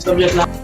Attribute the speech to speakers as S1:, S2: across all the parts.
S1: Subject line.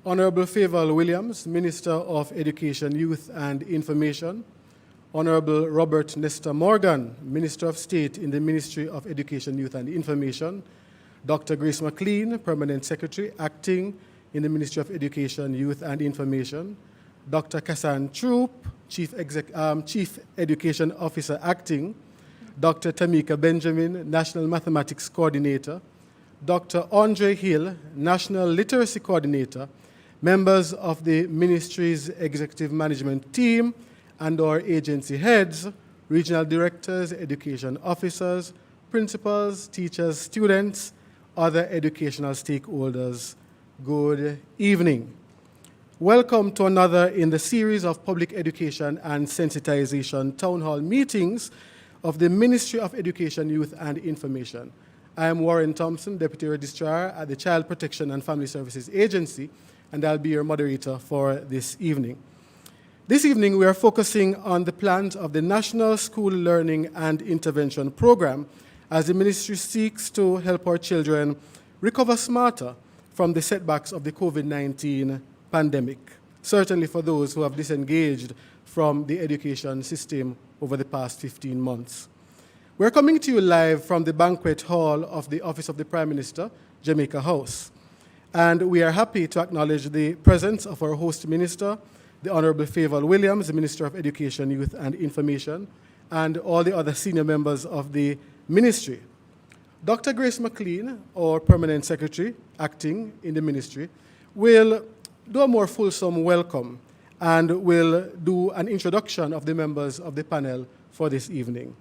S2: Honorable Fayval Williams, Minister of Education, Youth and Information. Honorable Robert Nestor Morgan, Minister of State in the Ministry of Education, Youth and Information. Dr. Grace McLean, Permanent Secretary, Acting in the Ministry of Education, Youth and Information. Dr. Kassan Troupe, Chief Education Officer, Acting. Dr. Tamika Benjamin, National Mathematics Coordinator. Dr. Andre Hill, National Literacy Coordinator. Members of the Ministry's Executive Management Team and our agency heads, regional directors, education officers, principals, teachers, students, other educational stakeholders, good evening. Welcome to another in the series of public education and sensitization town hall meetings of the Ministry of Education, Youth and Information. I am Warren Thompson, Deputy Registrar at the Child Protection and Family Services Agency, and I'll be your moderator for this evening. This evening, we are focusing on the plans of the National School Learning and Intervention Program as the ministry seeks to help our children recover smarter from the setbacks of the COVID-19 pandemic, certainly for those who have disengaged from the education system over the past 15 months. We're coming to you live from the banquet hall of the Office of the Prime Minister, Jamaica House. And we are happy to acknowledge the presence of our host minister, the Honorable Fayval Williams, the Minister of Education, Youth and Information, and all the other senior members of the ministry. Dr. Grace McLean, our Permanent Secretary, acting in the ministry, will do a more fulsome welcome and will do an introduction of the members of the panel for this evening.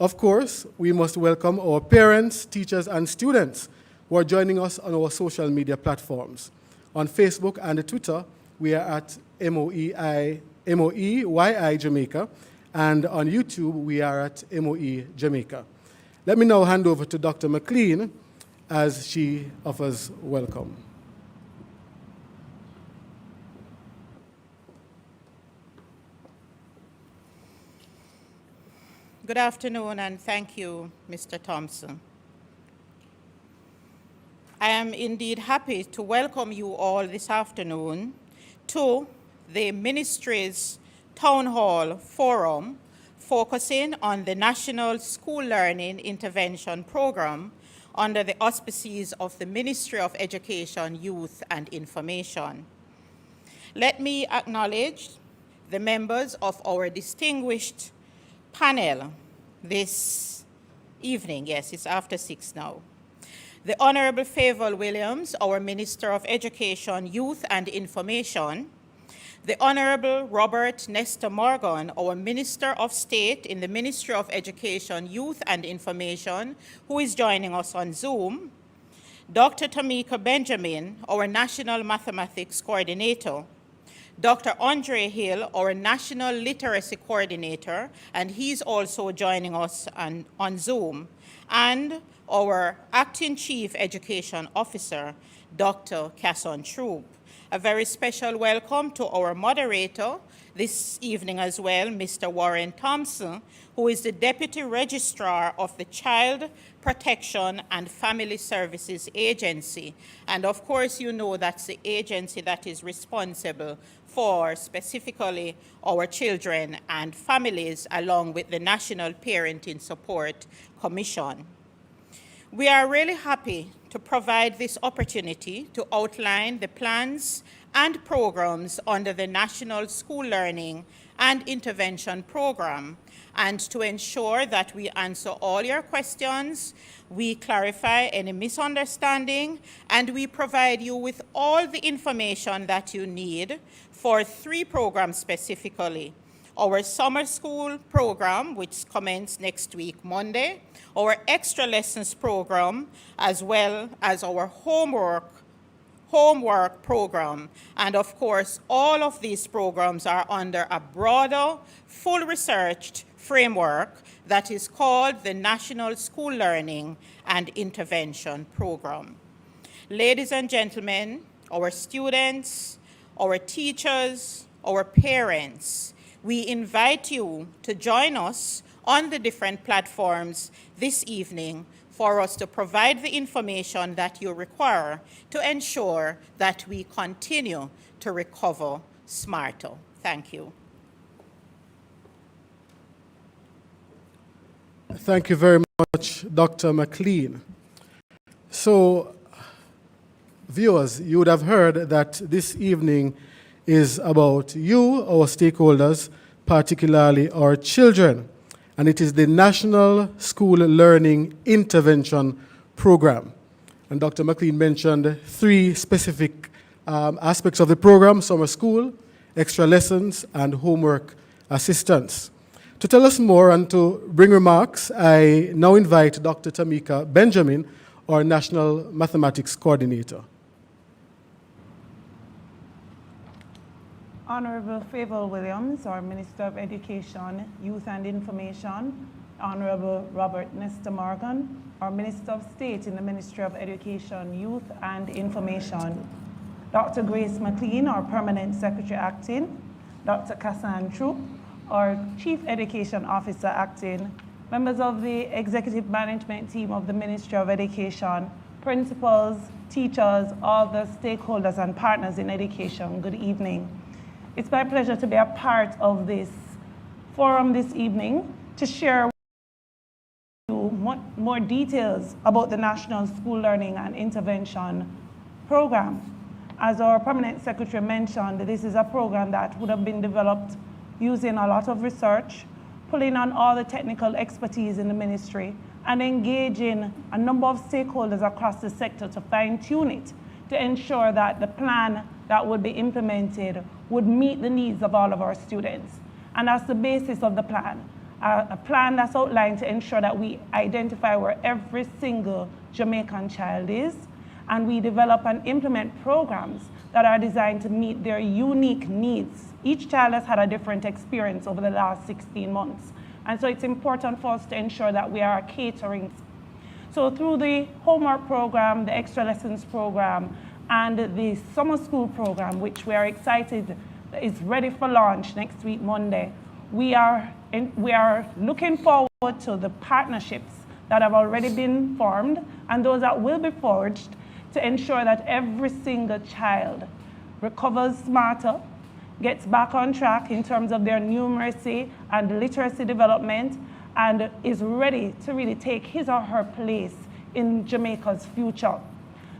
S2: Of course, we must welcome our parents, teachers, and students who are joining us on our social media platforms. On Facebook and Twitter, we are at MOEYI Jamaica, and on YouTube, we are at MOE Jamaica. Let me now hand over to Dr. McLean as she offers welcome.
S1: Good afternoon, and thank you, Mr. Thompson. I am indeed happy to welcome you all this afternoon to the Ministry's Townhall Forum focusing on the National School Learning Intervention Program under the auspices of the Ministry of Education, Youth and Information. Let me acknowledge the members of our distinguished panel this evening. Yes, it's after 6 now. The Honorable Fayval Williams, our Minister of Education, Youth and Information. The Honorable Robert Nestor Morgan, our Minister of State in the Ministry of Education, Youth and Information, who is joining us on Zoom. Dr. Tamika Benjamin, our National Mathematics Coordinator. Dr. Andre Hill, our National Literacy Coordinator, and he's also joining us on Zoom. And our Acting Chief Education Officer, Dr. Casson Troupe. A very special welcome to our moderator this evening as well, Mr. Warren Thompson, who is the Deputy Registrar of the Child Protection and Family Services Agency. And of course, you know that's the agency that is responsible for specifically our children and families, along with the National Parenting Support Commission. We are really happy to provide this opportunity to outline the plans and programs under the National School Learning and Intervention Program, and to ensure that we answer all your questions, we clarify any misunderstanding, and we provide you with all the information that you need for 3 programs specifically. Our summer school program, which commences next week, Monday, our extra lessons program, as well as our homework program. And of course, all of these programs are under a broader, full researched framework that is called the National School Learning and Intervention Program. Ladies and gentlemen, our students, our teachers, our parents, we invite you to join us on the different platforms this evening for us to provide the information that you require to ensure that we continue to recover smarter. Thank you.
S2: Thank you very much, Dr. McLean. So, viewers, you would have heard that this evening is about you, our stakeholders, particularly our children. And it is the National School Learning Intervention Program. And Dr. McLean mentioned 3 specific aspects of the program: summer school, extra lessons, and homework assistance. To tell us more and to bring remarks, I now invite Dr. Tamika Benjamin, our National Mathematics Coordinator.
S3: Honorable Fayval Williams, our Minister of Education, Youth and Information. Honorable Robert Nestor Morgan, our Minister of State in the Ministry of Education, Youth and Information. Dr. Grace McLean, our Permanent Secretary Acting. Dr. Casson Troupe, our Chief Education Officer Acting. Members of the Executive Management Team of the Ministry of Education, principals, teachers, all the stakeholders and partners in education, good evening. It's my pleasure to be a part of this forum this evening to share with you more details about the National School Learning and Intervention program. As our permanent secretary mentioned, this is a program that would have been developed using a lot of research, pulling on all the technical expertise in the ministry, and engaging a number of stakeholders across the sector to fine-tune it, to ensure that the plan that would be implemented would meet the needs of all of our students. And that's the basis of the plan. A plan that's outlined to ensure that we identify where every single Jamaican child is, and we develop and implement programs that are designed to meet their unique needs. Each child has had a different experience over the last 16 months. And so it's important for us to ensure that we are catering. So through the homework program, the extra lessons program, and the summer school program, which we are excited is ready for launch next week, Monday, we are looking forward to the partnerships that have already been formed and those that will be forged to ensure that every single child recovers smarter, gets back on track in terms of their numeracy and literacy development, and is ready to really take his or her place in Jamaica's future.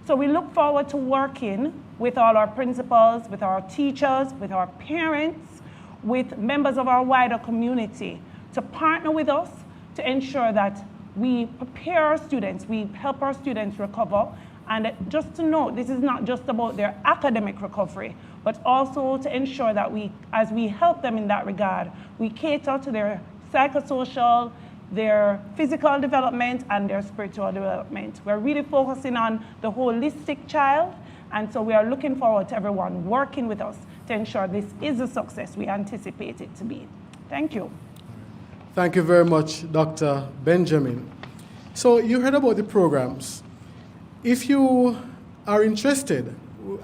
S3: So we look forward to working with all our principals, with our teachers, with our parents, with members of our wider community to partner with us to ensure that we prepare our students, we help our students recover. And just to note, this is not just about their academic recovery, but also to ensure that as we help them in that regard, we cater to their psychosocial, their physical development, and their spiritual development. We're really focusing on the holistic child, and so we are looking forward to everyone working with us to ensure this is a success we anticipate it to be. Thank you.
S2: Thank you very much, Dr. Benjamin. So you heard about the programs. If you are interested,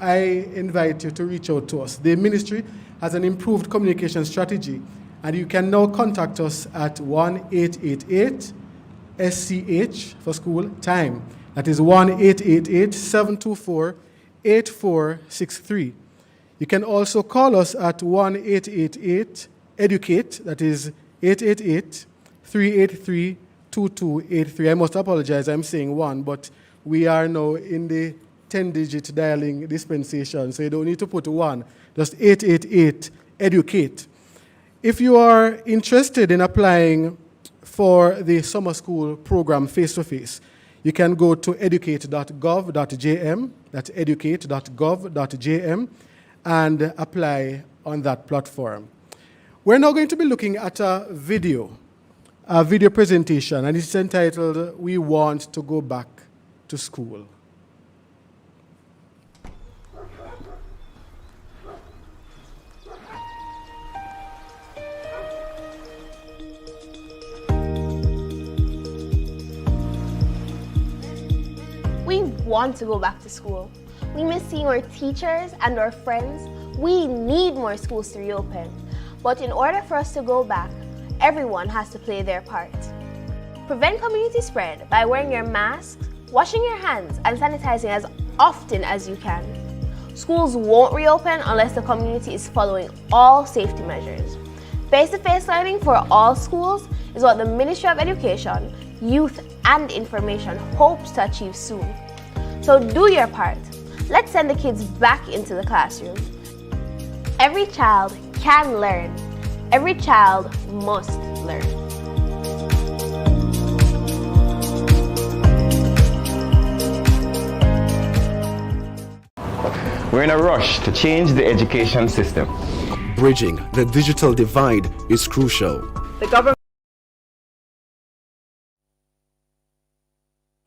S2: I invite you to reach out to us. The ministry has an improved communication strategy, and you can now contact us at 1-888-SCH for school time. That is 1-888-724-8463. You can also call us at 1-888-EDUCATE, that is 888-383-2283. I must apologize, I'm saying one, but we are now in the 10-digit dialing dispensation, so you don't need to put one, just 888-EDUCATE. If you are interested in applying for the summer school program face-to-face, you can go to educate.gov.jm, that's educate.gov.jm, and apply on that platform. We're now going to be looking at a video presentation, and it's entitled, We Want to Go Back to School.
S4: We want to go back to school. We miss seeing our teachers and our friends. We need more schools to reopen. But in order for us to go back, everyone has to play their part. Prevent community spread by wearing your mask, washing your hands, and sanitizing as often as you can. Schools won't reopen unless the community is following all safety measures. Face-to-face learning for all schools is what the Ministry of Education, Youth and Information hopes to achieve soon. So do your part. Let's send the kids back into the classroom. Every child can learn. Every child must learn.
S5: We're in a rush to change the education system.
S6: Bridging the digital divide is crucial.
S7: The government.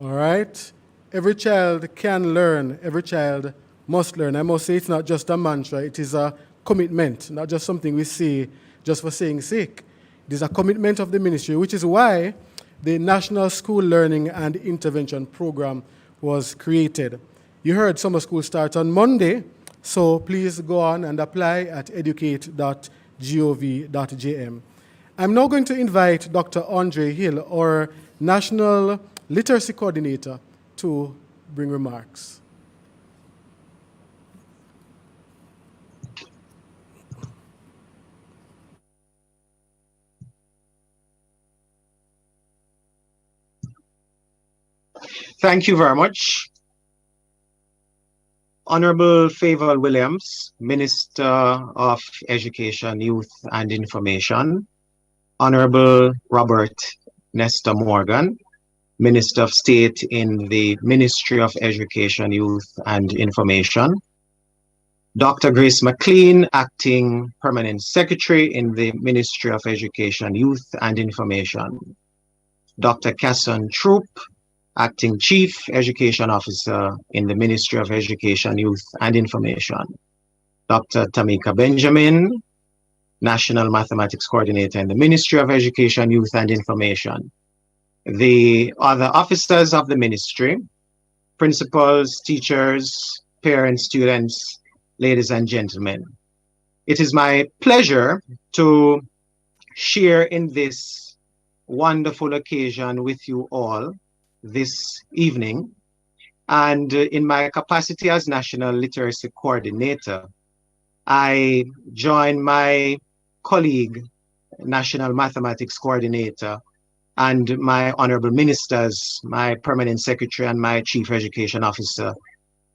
S2: All right. Every child can learn. Every child must learn. I must say it's not just a mantra. It is a commitment, not just something we say just for saying sake. It is a commitment of the ministry, which is why the National School Learning and Intervention Program was created. You heard summer school starts on Monday, so please go on and apply at educate.gov.jm. I'm now going to invite Dr. Andre Hill, our National Literacy Coordinator, to bring remarks.
S8: Thank you very much.
S7: Honorable Fayval Williams, Minister of Education, Youth and Information. Honorable Robert Nestor Morgan, Minister of State in the Ministry of Education, Youth and Information. Dr. Grace McLean, Acting Permanent Secretary in the Ministry of Education, Youth and Information. Dr. Casson Troupe, Acting Chief Education Officer in the Ministry of Education, Youth and Information. Dr. Tamika Benjamin, National Mathematics Coordinator in the Ministry of Education, Youth and Information. The other officers of the ministry, principals, teachers, parents, students, ladies and gentlemen. It is my pleasure to share in this wonderful occasion with you all this evening. And in my capacity as National Literacy Coordinator, I join my colleague, National Mathematics Coordinator, and my honorable ministers, my permanent secretary and my chief education officer,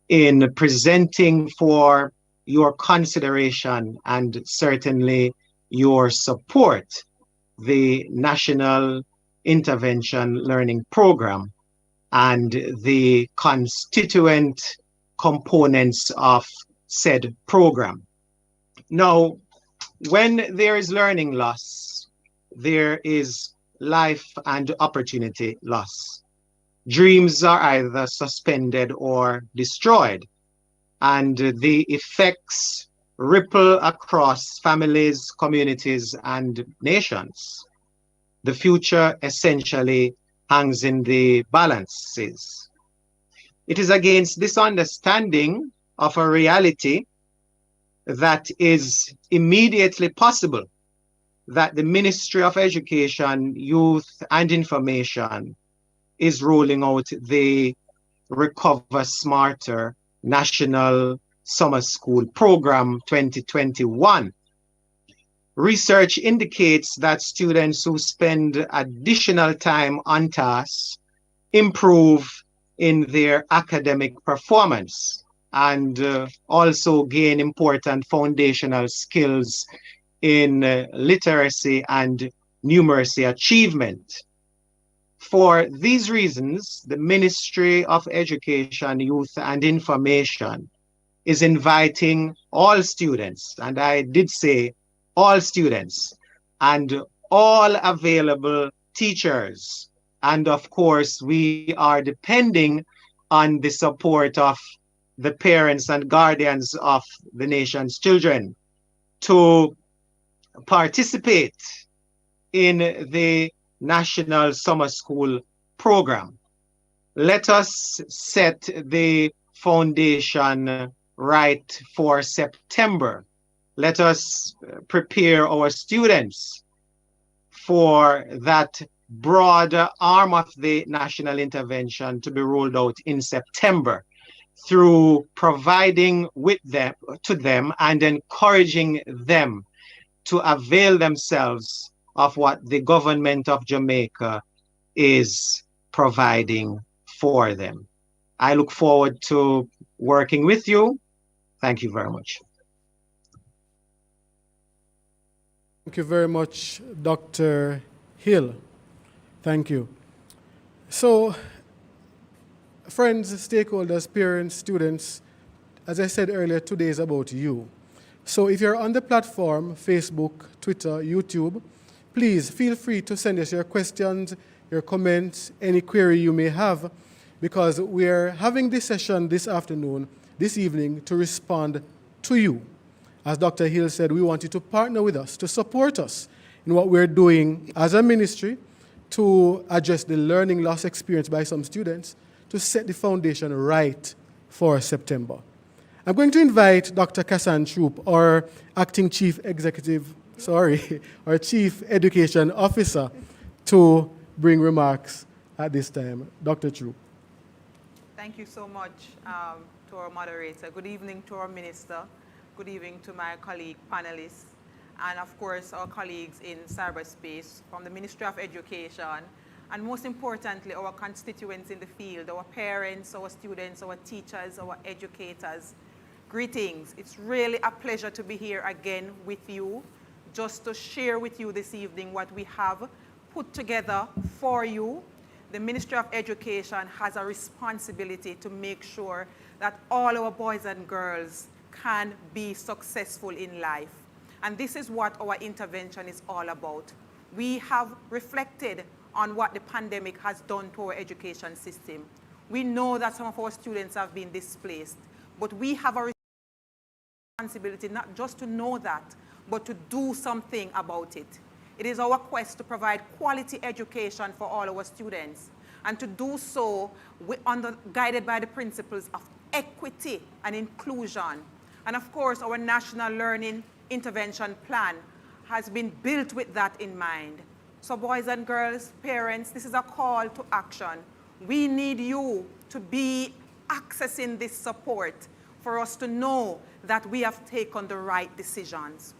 S7: in presenting for your consideration and certainly your support the National Intervention Learning Program and the constituent components of said program. Now, when there is learning loss, there is life and opportunity loss. Dreams are either suspended or destroyed, and the effects ripple across families, communities, and nations. The future essentially hangs in the balances. It is against this understanding of a reality that is immediately possible that the Ministry of Education, Youth and Information is rolling out the Recover Smarter National Summer School Program 2021. Research indicates that students who spend additional time on tasks improve in their academic performance and also gain important foundational skills in literacy and numeracy achievement. For these reasons, the Ministry of Education, Youth and Information is inviting all students, and I did say all students, and all available teachers. And of course, we are depending on the support of the parents and guardians of the nation's children to participate in the National Summer School Program. Let us set the foundation right for September. Let us prepare our students for that broad arm of the national intervention to be rolled out in September through providing with them to them and encouraging them to avail themselves of what the government of Jamaica is providing for them. I look forward to working with you. Thank you very much.
S2: Thank you very much, Dr. Hill. Thank you. So, friends, stakeholders, parents, students, as I said earlier, today is about you. So if you're on the platform, Facebook, Twitter, YouTube, please feel free to send us your questions, your comments, any query you may have, because we're having this session this afternoon, this evening, to respond to you. As Dr. Hill said, we want you to partner with us, to support us in what we're doing as a ministry to address the learning loss experienced by some students, to set the foundation right for September. I'm going to invite Dr. Casson Troupe, our acting chief education officer, to bring remarks at this time. Dr. Troupe.
S8: Thank you so much to our moderator. Good evening to our minister. Good evening to my colleague panelists, and of course our colleagues in cyberspace from the Ministry of Education, and most importantly our constituents in the field, our parents, our students, our teachers, our educators, Greetings. It's really a pleasure to be here again with you, just to share with you this evening what we have put together for you. The Ministry of Education has a responsibility to make sure that all our boys and girls can be successful in life. And this is what our intervention is all about. We have reflected on what the pandemic has done to our education system. We know that some of our students have been displaced, but we have a responsibility not just to know that, but to do something about it. It is our quest to provide quality education for all our students, and to do so guided by the principles of equity and inclusion. And of course, our National Learning Intervention Plan has been built with that in mind. So boys and girls, parents, this is a call to action. We need you to be accessing this support for us to know that we have taken the right decisions.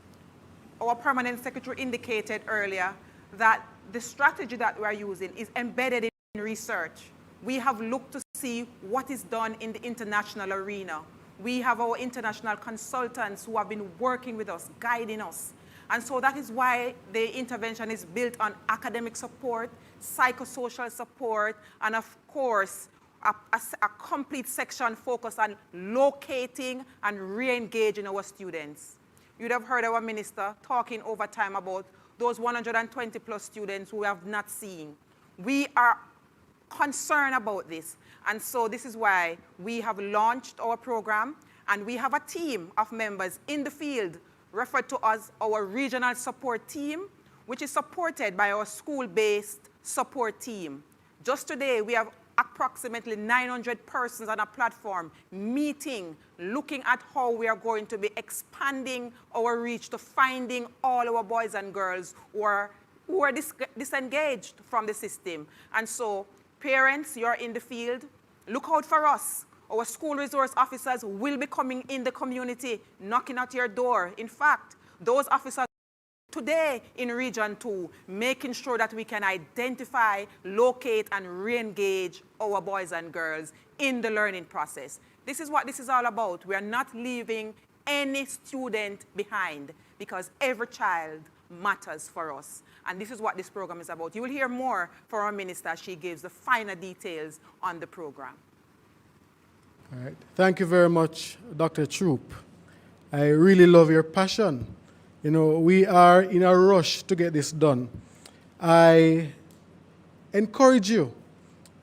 S8: Our permanent secretary indicated earlier that the strategy that we are using is embedded in research. We have looked to see what is done in the international arena. We have our international consultants who have been working with us, guiding us. And so that is why the intervention is built on academic support, psychosocial support, and of course, a complete section focused on locating and re-engaging our students. You'd have heard our minister talking over time about those 120 plus students who we have not seen. We are concerned about this. And so this is why we have launched our program, and we have a team of members in the field referred to as our regional support team, which is supported by our school-based support team. Just today, we have approximately 900 persons on a platform meeting, looking at how we are going to be expanding our reach to finding all our boys and girls who are disengaged from the system. And so, parents, you're in the field, look out for us. Our school resource officers will be coming in the community, knocking at your door. In fact, those officers today in Region 2, making sure that we can identify, locate, and re-engage our boys and girls in the learning process. This is what this is all about. We are not leaving any student behind, because every child matters for us. And this is what this program is about. You will hear more from our minister as she gives the finer details on the program.
S2: All right. Thank you very much, Dr. Troupe. I really love your passion. You know, we are in a rush to get this done. I encourage you,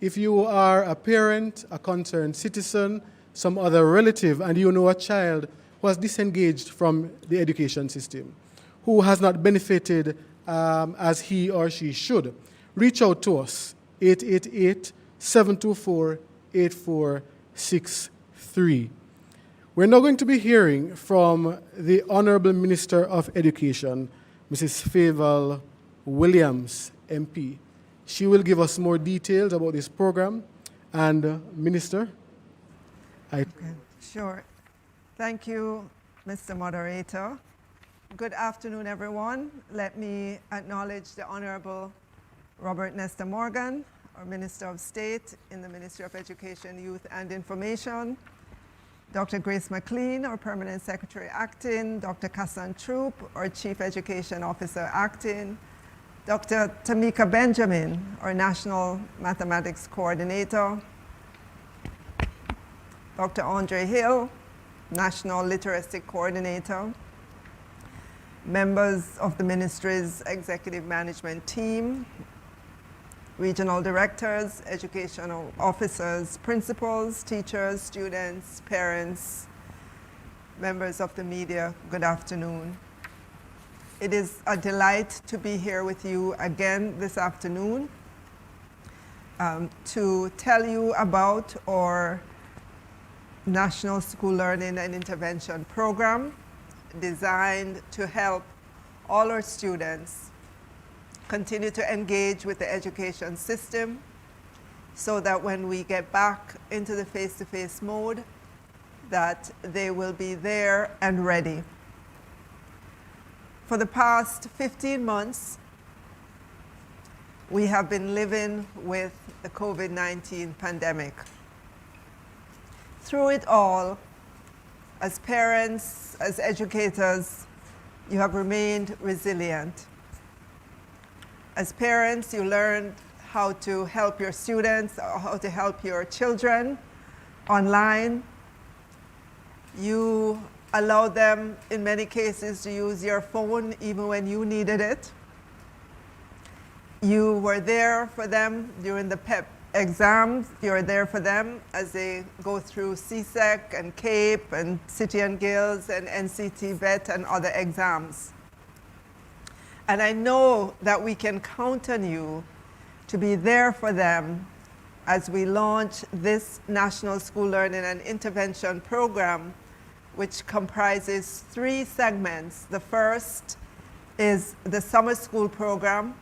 S2: if you are a parent, a concerned citizen, some other relative, and you know a child who has disengaged from the education system, who has not benefited as he or she should, reach out to us, 888-724-8463. We're now going to be hearing from the Honorable Minister of Education, Mrs. Fayval Williams, MP. She will give us more details about this program. And Minister,
S9: Okay, sure. Thank you, Mr. Moderator. Good afternoon, everyone. Let me acknowledge the Honorable Robert Nesta Morgan, our Minister of State in the Ministry of Education, Youth and Information, Dr. Grace McLean, our Permanent Secretary Acting, Dr. Kassan Troupe, our Chief Education Officer Acting, Dr. Tamika Benjamin, our National Mathematics Coordinator, Dr. Andre Hill, National Literacy Coordinator, members of the Ministry's Executive Management Team, regional directors, educational officers, principals, teachers, students, parents, members of the media, good afternoon. It is a delight to be here with you again this afternoon to tell you about our National School Learning and Intervention Program designed to help all our students continue to engage with the education system so that when we get back into the face-to-face mode, that they will be there and ready. For the past 15 months, we have been living with the COVID-19 pandemic. Through it all, As parents, as educators, you have remained resilient. As parents, you learned how to help your students, or how to help your children online. You allowed them, in many cases, to use your phone even when you needed it. You were there for them during the PEP exams. You were there for them as they go through CSEC and CAPE and City and Guilds and NCT VET and other exams. And I know that we can count on you to be there for them as we launch this National School Learning and Intervention Program, which comprises 3 segments. The first is the summer school program.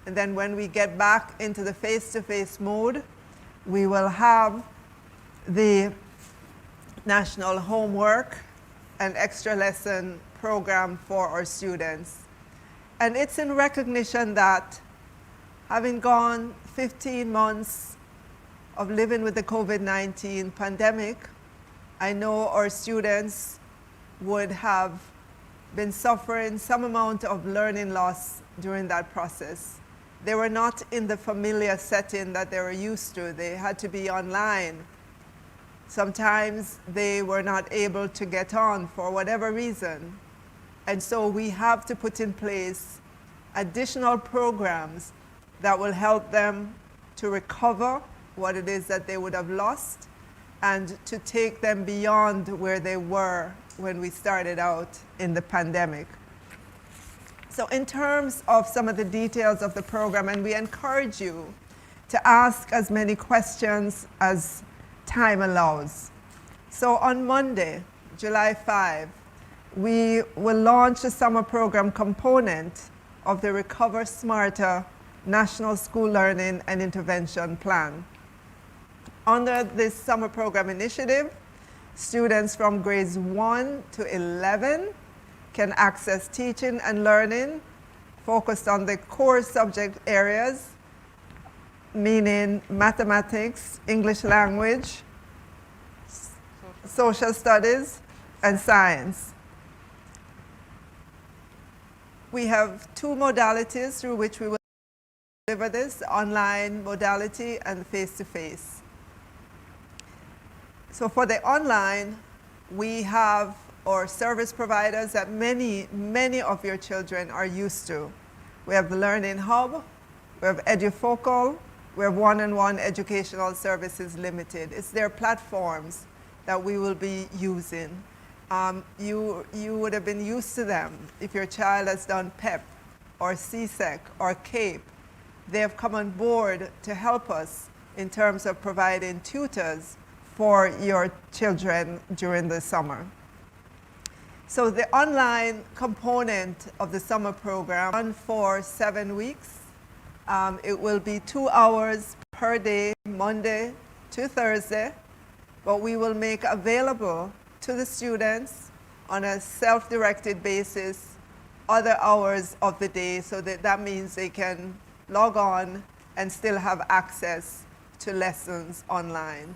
S9: And then when we get back into the face-to-face mode, we will have the national homework and extra lesson program for our students. And it's in recognition that having gone 15 months of living with the COVID-19 pandemic, I know our students would have been suffering some amount of learning loss during that process. They were not in the familiar setting that they were used to. They had to be online. Sometimes they were not able to get on for whatever reason. And so we have to put in place additional programs that will help them to recover what it is that they would have lost and to take them beyond where they were when we started out in the pandemic. So in terms of some of the details of the program, and we encourage you to ask as many questions as time allows. So on Monday, July 5, we will launch a summer program component of the Recover Smarter National School Learning and Intervention Plan. Under this summer program initiative, students from grades 1 to 11 can access teaching and learning focused on the core subject areas, meaning mathematics, English language, social studies, and science. We have 2 modalities through which we will deliver this, online modality and face-to-face. So for the online, we have our service providers that many of your children are used to. We have the Learning Hub, we have EduFocal, we have One-on-One Educational Services Limited. It's their platforms that we will be using. You would have been used to them if your child has done PEP or CSEC or CAPE. They have come on board to help us in terms of providing tutors for your children during the summer. So the online component of the summer program runs for 7 weeks. It will be 2 hours per day, Monday to Thursday, but we will make available to the students on a self-directed basis other hours of the day, so that means they can log on and still have access to lessons online.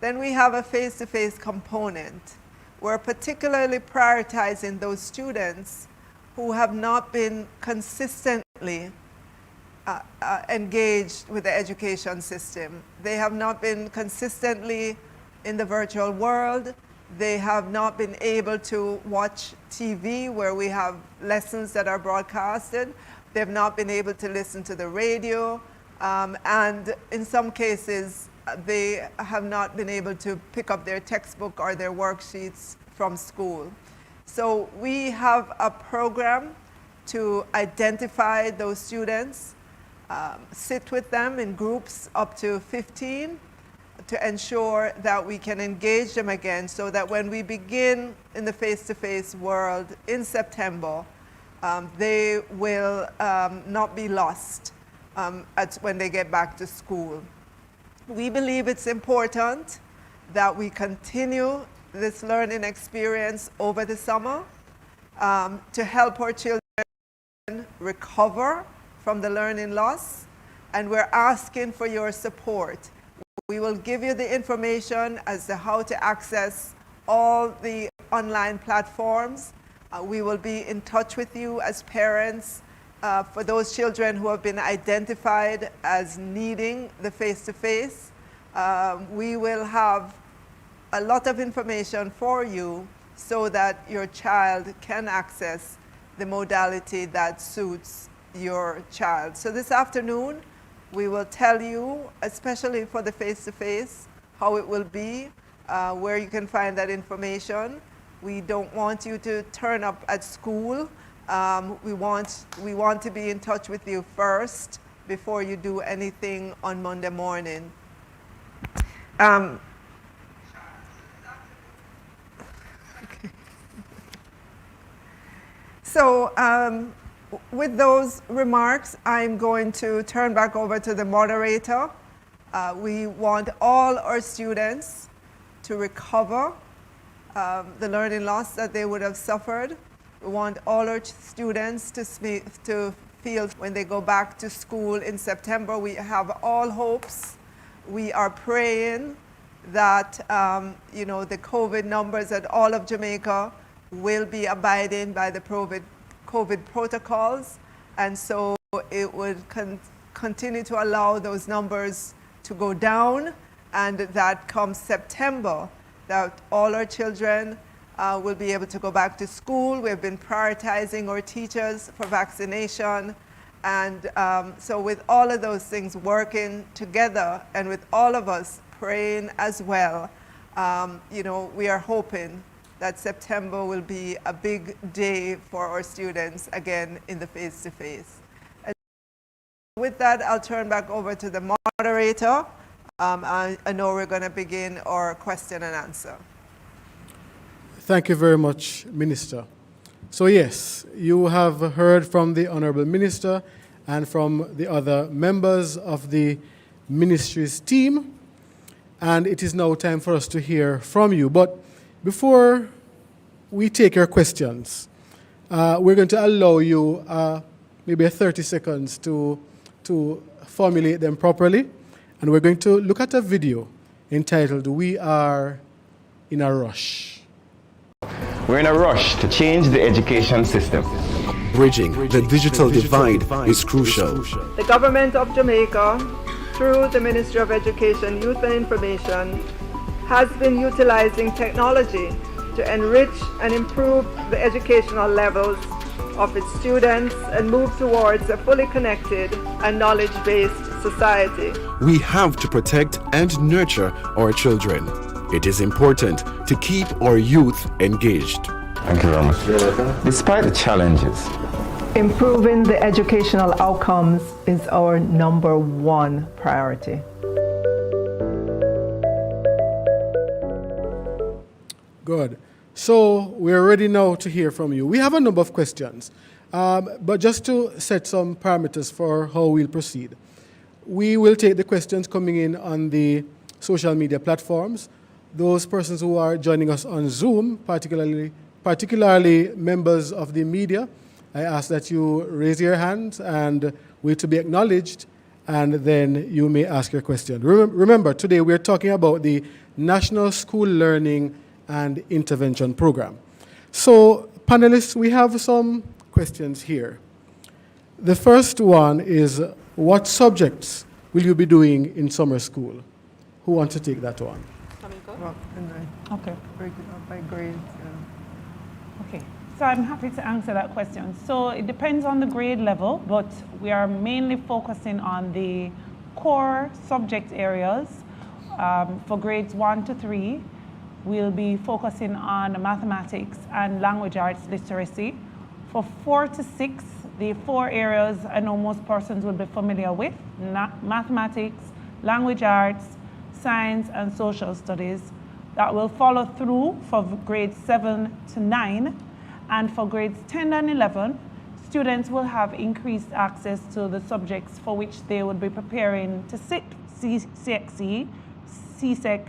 S9: Then we have a face-to-face component. We're particularly prioritizing those students who have not been consistently engaged with the education system. They have not been consistently in the virtual world. They have not been able to watch TV where we have lessons that are broadcasted. They've not been able to listen to the radio. And in some cases, they have not been able to pick up their textbook or their worksheets from school. So we have a program to identify those students, sit with them in groups up to 15 to ensure that we can engage them again, so that when we begin in the face-to-face world in September, they will not be lost when they get back to school. We believe it's important that we continue this learning experience over the summer to help our children recover from the learning loss, and we're asking for your support. We will give you the information as to how to access all the online platforms. We will be in touch with you as parents for those children who have been identified as needing the face-to-face. We will have a lot of information for you so that your child can access the modality that suits your child. So this afternoon, we will tell you, especially for the face-to-face, how it will be, where you can find that information. We don't want you to turn up at school. We want to be in touch with you first before you do anything on Monday morning. So with those remarks, I'm going to turn back over to the moderator. We want all our students to recover the learning loss that they would have suffered. We want all our students to feel when they go back to school in September. We have all hopes. We are praying that the COVID numbers at all of Jamaica will be abiding by the COVID protocols, and so it would continue to allow those numbers to go down, and that come September, that all our children will be able to go back to school. We've been prioritizing our teachers for vaccination, and so with all of those things working together, and with all of us praying as well, we are hoping that September will be a big day for our students again in the face-to-face. With that, I'll turn back over to the moderator. I know we're going to begin our question and answer.
S2: Thank you very much, Minister. So yes, you have heard from the Honorable Minister and from the other members of the ministry's team, and it is now time for us to hear from you. But before we take your questions, we're going to allow you maybe 30 seconds to formulate them properly. And we're going to look at a video entitled, "We Are in a Rush."
S5: We're in a rush to change the education system.
S6: Bridging the digital divide is crucial.
S9: The government of Jamaica, through the Ministry of Education, Youth and Information, has been utilizing technology to enrich and improve the educational levels of its students and move towards a fully connected and knowledge-based society.
S6: We have to protect and nurture our children. It is important to keep our youth engaged.
S5: Thank you very much. Despite the challenges,
S9: Improving the educational outcomes is our number one priority.
S2: Good. So we're ready now to hear from you. We have a number of questions, but just to set some parameters for how we'll proceed. We will take the questions coming in on the social media platforms. Those persons who are joining us on Zoom, particularly members of the media, I ask that you raise your hands and wait to be acknowledged, and then you may ask your question. Remember, today we're talking about the National School Learning and Intervention Program. So, panelists, we have some questions here. The first one is, what subjects will you be doing in summer school? Who wants to take that one?
S3: Okay.
S9: Break it up by grades. Yeah.
S3: Okay. So I'm happy to answer that question. So it depends on the grade level, but we are mainly focusing on the core subject areas. For grades 1 to 3, we'll be focusing on mathematics and language arts literacy. For 4 to 6, the 4 areas I know most persons will be familiar with: mathematics, language arts, science, and social studies. That will follow through for grades 7 to 9. And for grades 10 and 11, students will have increased access to the subjects for which they would be preparing to sit CSE, CSEC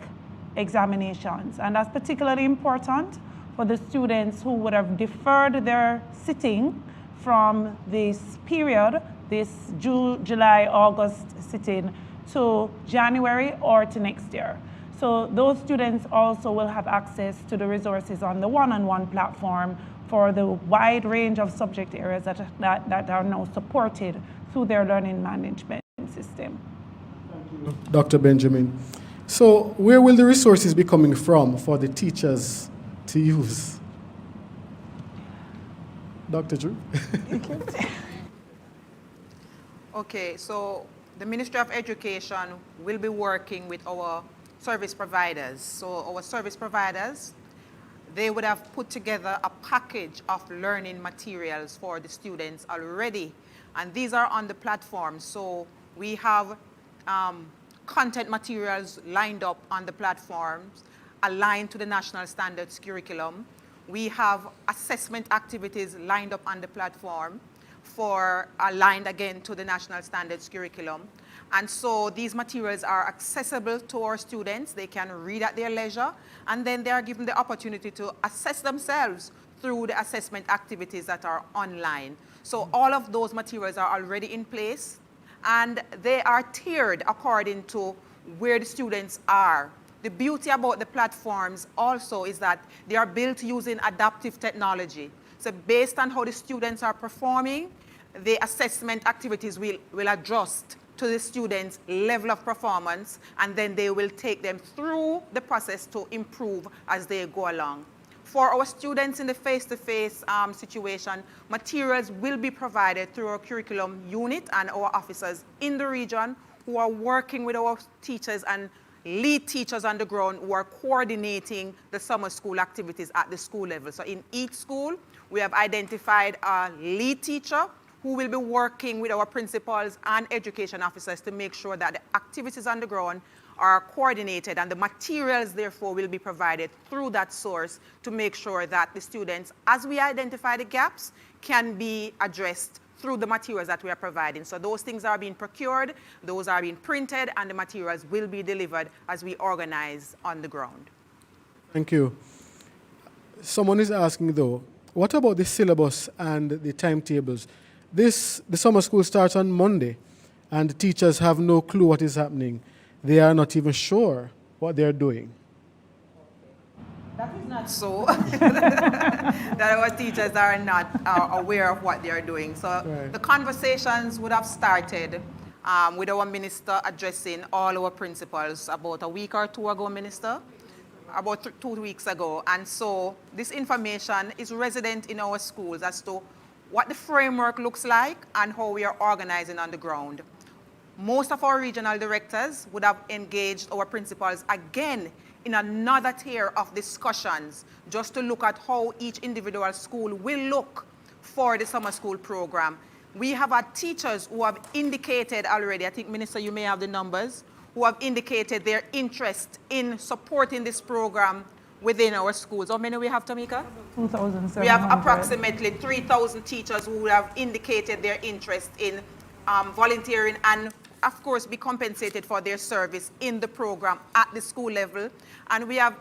S3: examinations. And that's particularly important for the students who would have deferred their sitting from this period, this July, August sitting, to January or to next year. So those students also will have access to the resources on the one-on-one platform for the wide range of subject areas that are now supported through their learning management system.
S2: Dr. Benjamin. So where will the resources be coming from for the teachers to use? Dr. Drew?
S8: Okay, so the Ministry of Education will be working with our service providers. So our service providers, they would have put together a package of learning materials for the students already. And these are on the platform. So we have content materials lined up on the platforms, aligned to the national standards curriculum. We have assessment activities lined up on the platform for aligned again to the national standards curriculum. And so these materials are accessible to our students. They can read at their leisure, and then they are given the opportunity to assess themselves through the assessment activities that are online. So all of those materials are already in place, and they are tiered according to where the students are. The beauty about the platforms also is that they are built using adaptive technology. So based on how the students are performing, the assessment activities will adjust to the students' level of performance, and then they will take them through the process to improve as they go along. For our students in the face-to-face situation, materials will be provided through our curriculum unit and our officers in the region who are working with our teachers and lead teachers on the ground who are coordinating the summer school activities at the school level. So in each school, we have identified a lead teacher who will be working with our principals and education officers to make sure that the activities on the ground are coordinated, and the materials therefore will be provided through that source to make sure that the students, as we identify the gaps, can be addressed through the materials that we are providing. So those things are being procured, those are being printed, and the materials will be delivered as we organize on the ground.
S2: Thank you. Someone is asking though, what about the syllabus and the timetables? The summer school starts on Monday, and the teachers have no clue what is happening. They are not even sure what they're doing.
S8: That is not so. That our teachers are not aware of what they are doing. So
S2: right.
S8: The conversations would have started with our minister addressing all our principals about a week or two ago, Minister, about 2 weeks ago. And so this information is resident in our schools as to what the framework looks like and how we are organizing on the ground. Most of our regional directors would have engaged our principals again in another tier of discussions just to look at how each individual school will look for the summer school program. We have had teachers who have indicated already, I think, Minister, you may have the numbers, who have indicated their interest in supporting this program within our schools. How many we have, Tamika?
S3: 2,700.
S8: We have approximately 3,000 teachers who have indicated their interest in volunteering and, of course, be compensated for their service in the program at the school level. And we have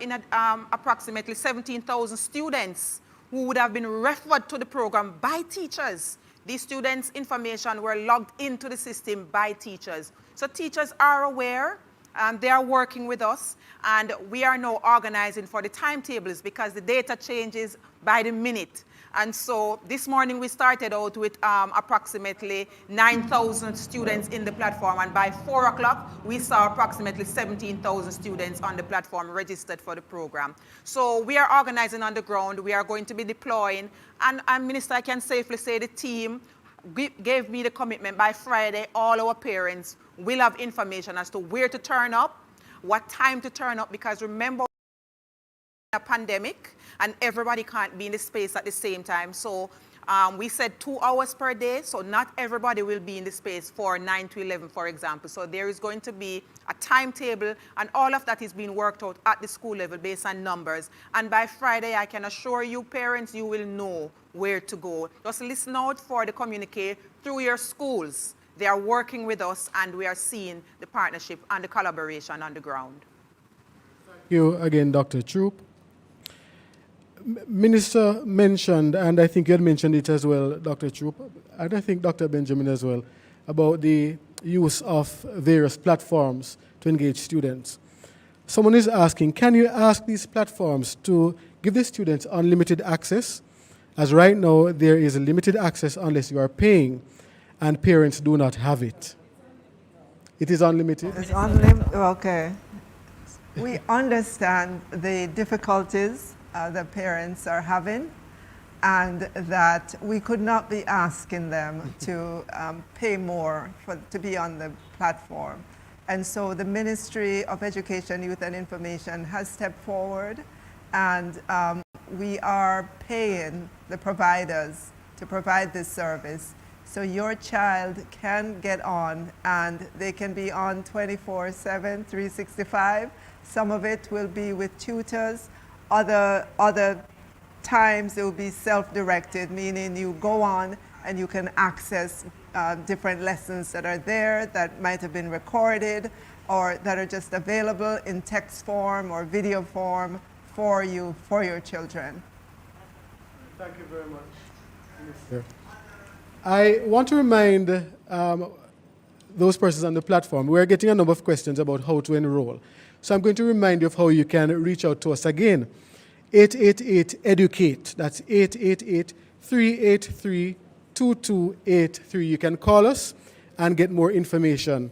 S8: approximately 17,000 students who would have been referred to the program by teachers. These students' information were logged into the system by teachers. So teachers are aware. They are working with us, and we are now organizing for the timetables because the data changes by the minute. And so this morning we started out with approximately 9,000 students in the platform, and by 4 o'clock we saw approximately 17,000 students on the platform registered for the program. So we are organizing on the ground. We are going to be deploying, and Minister, I can safely say the team gave me the commitment by Friday all our parents will have information as to where to turn up, what time to turn up, because remember, a pandemic and everybody can't be in the space at the same time. So we said 2 hours per day, so not everybody will be in the space for 9 to 11, for example. So there is going to be a timetable, and all of that is being worked out at the school level based on numbers. And by Friday, I can assure you, parents, you will know where to go. Just listen out for the communique through your schools. They are working with us, and we are seeing the partnership and the collaboration on the ground.
S2: Thank you again, Dr. Troupe. Minister mentioned, and I think you had mentioned it as well, Dr. Troupe, and I think Dr. Benjamin as well, about the use of various platforms to engage students. Someone is asking, can you ask these platforms to give the students unlimited access? As right now, there is limited access unless you are paying, and parents do not have it. It is unlimited?
S9: It's unlimited, okay. We understand the difficulties the parents are having, and that we could not be asking them to pay more to be on the platform. And so the Ministry of Education, Youth and Information has stepped forward, and we are paying the providers to provide this service. So your child can get on, and they can be on 24/7, 365. Some of it will be with tutors. Other times it will be self-directed, meaning you go on and you can access different lessons that are there that might have been recorded or that are just available in text form or video form for you, for your children.
S2: Thank you very much, Minister. I want to remind those persons on the platform, we're getting a number of questions about how to enroll. So I'm going to remind you of how you can reach out to us again. 888-EDUCATE, that's 888-383-2283. You can call us and get more information.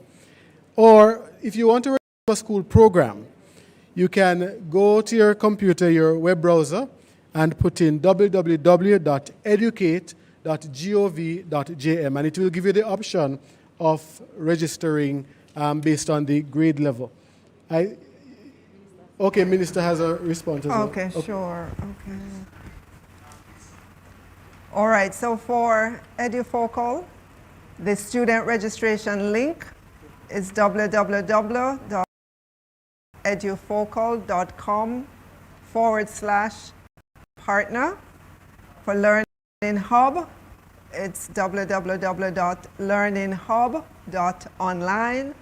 S2: Or if you want to register a school program, you can go to your computer, your web browser, and put in www.educate.gov.jm, and it will give you the option of registering based on the grade level. Okay, Minister has a response as well.
S9: Okay, sure. Okay. All right, so for EduFocal, the student registration link is www.edufocal.com/partner. For Learning Hub, it's www.learninghub.online.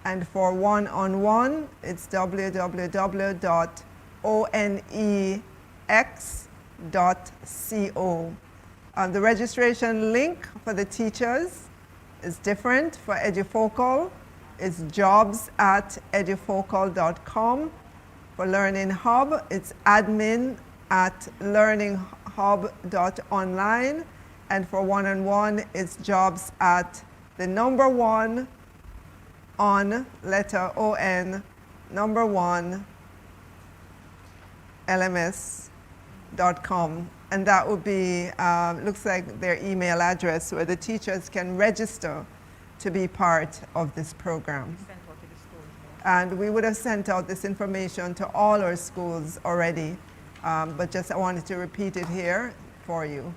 S9: And for one-on-one, it's www.onex.co. The registration link for the teachers is different. For EduFocal, it's jobs@edufocal.com. For Learning Hub, it's admin@learninghub.online. And for one-on-one, it's jobs@1 on letter ON, 1 LMS.com. And that would be, looks like their email address where the teachers can register to be part of this program. And we would have sent out this information to all our schools already, but just I wanted to repeat it here for you.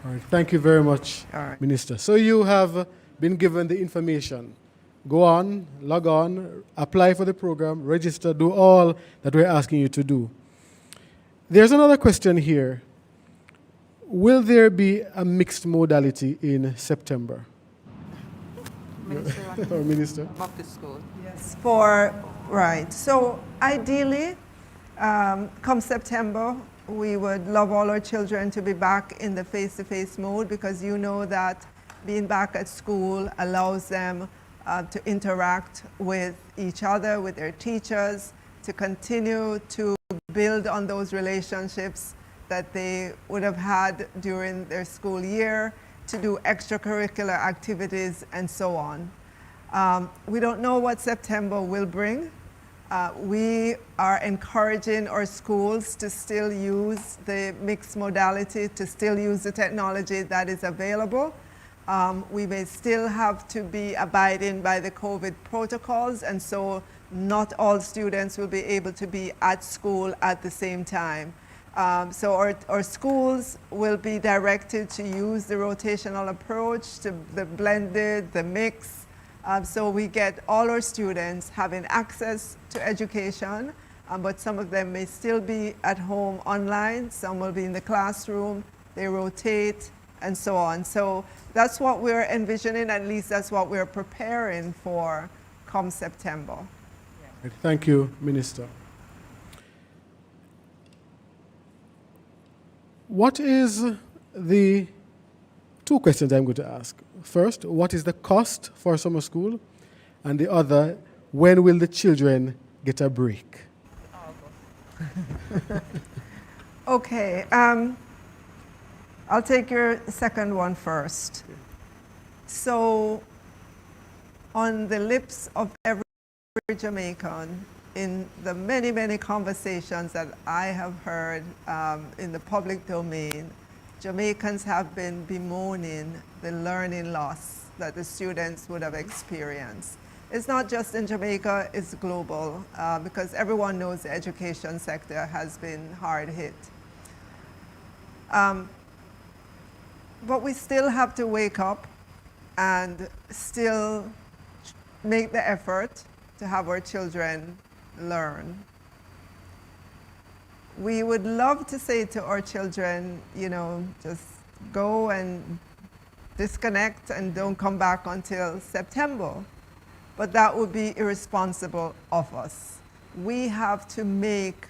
S2: All right, thank you very much, Minister. So you have been given the information. Go on, log on, apply for the program, register, do all that we're asking you to do. There's another question here. Will there be a mixed modality in September?
S8: Minister,
S2: or Minister?
S8: Back to school.
S9: Yes, right. So ideally, come September, we would love all our children to be back in the face-to-face mode, because you know that being back at school allows them to interact with each other, with their teachers, to continue to build on those relationships that they would have had during their school year, to do extracurricular activities and so on. We don't know what September will bring. We are encouraging our schools to still use the mixed modality, to still use the technology that is available. We may still have to be abiding by the COVID protocols, and so not all students will be able to be at school at the same time. So our schools will be directed to use the rotational approach, to the blended, the mix, so we get all our students having access to education, but some of them may still be at home online, some will be in the classroom, they rotate, and so on. So that's what we're envisioning, at least that's what we're preparing for come September.
S2: Thank you, Minister. What is the two questions I'm going to ask? First, what is the cost for summer school? And the other, when will the children get a break.
S9: Okay, I'll take your second one first. So, on the lips of every Jamaican, in the many, many conversations that I have heard in the public domain, Jamaicans have been bemoaning the learning loss that the students would have experienced. It's not just in Jamaica, it's global, because everyone knows the education sector has been hard hit. But we still have to wake up and still make the effort to have our children learn. We would love to say to our children, you know, just go and disconnect and don't come back until September. But that would be irresponsible of us. We have to make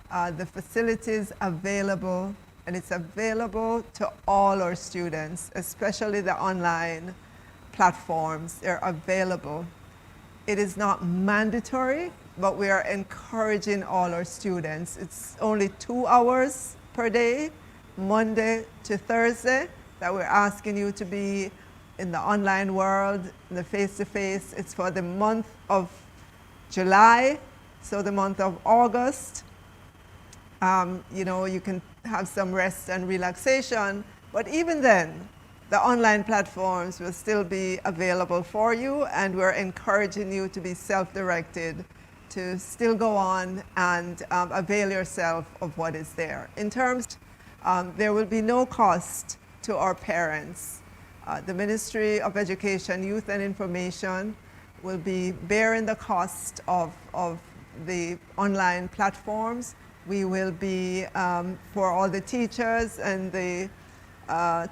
S9: the facilities available, and it's available to all our students, especially the online platforms. They're available. It is not mandatory, but we are encouraging all our students. It's only 2 hours per day, Monday to Thursday, that we're asking you to be in the online world, in the face-to-face. It's for the month of July, so the month of August. You know, you can have some rest and relaxation, but even then, the online platforms will still be available for you, and we're encouraging you to be self-directed, to still go on and avail yourself of what is there. In terms, there will be no cost to our parents. The Ministry of Education, Youth and Information will be bearing the cost of the online platforms. We will be, for all the teachers and the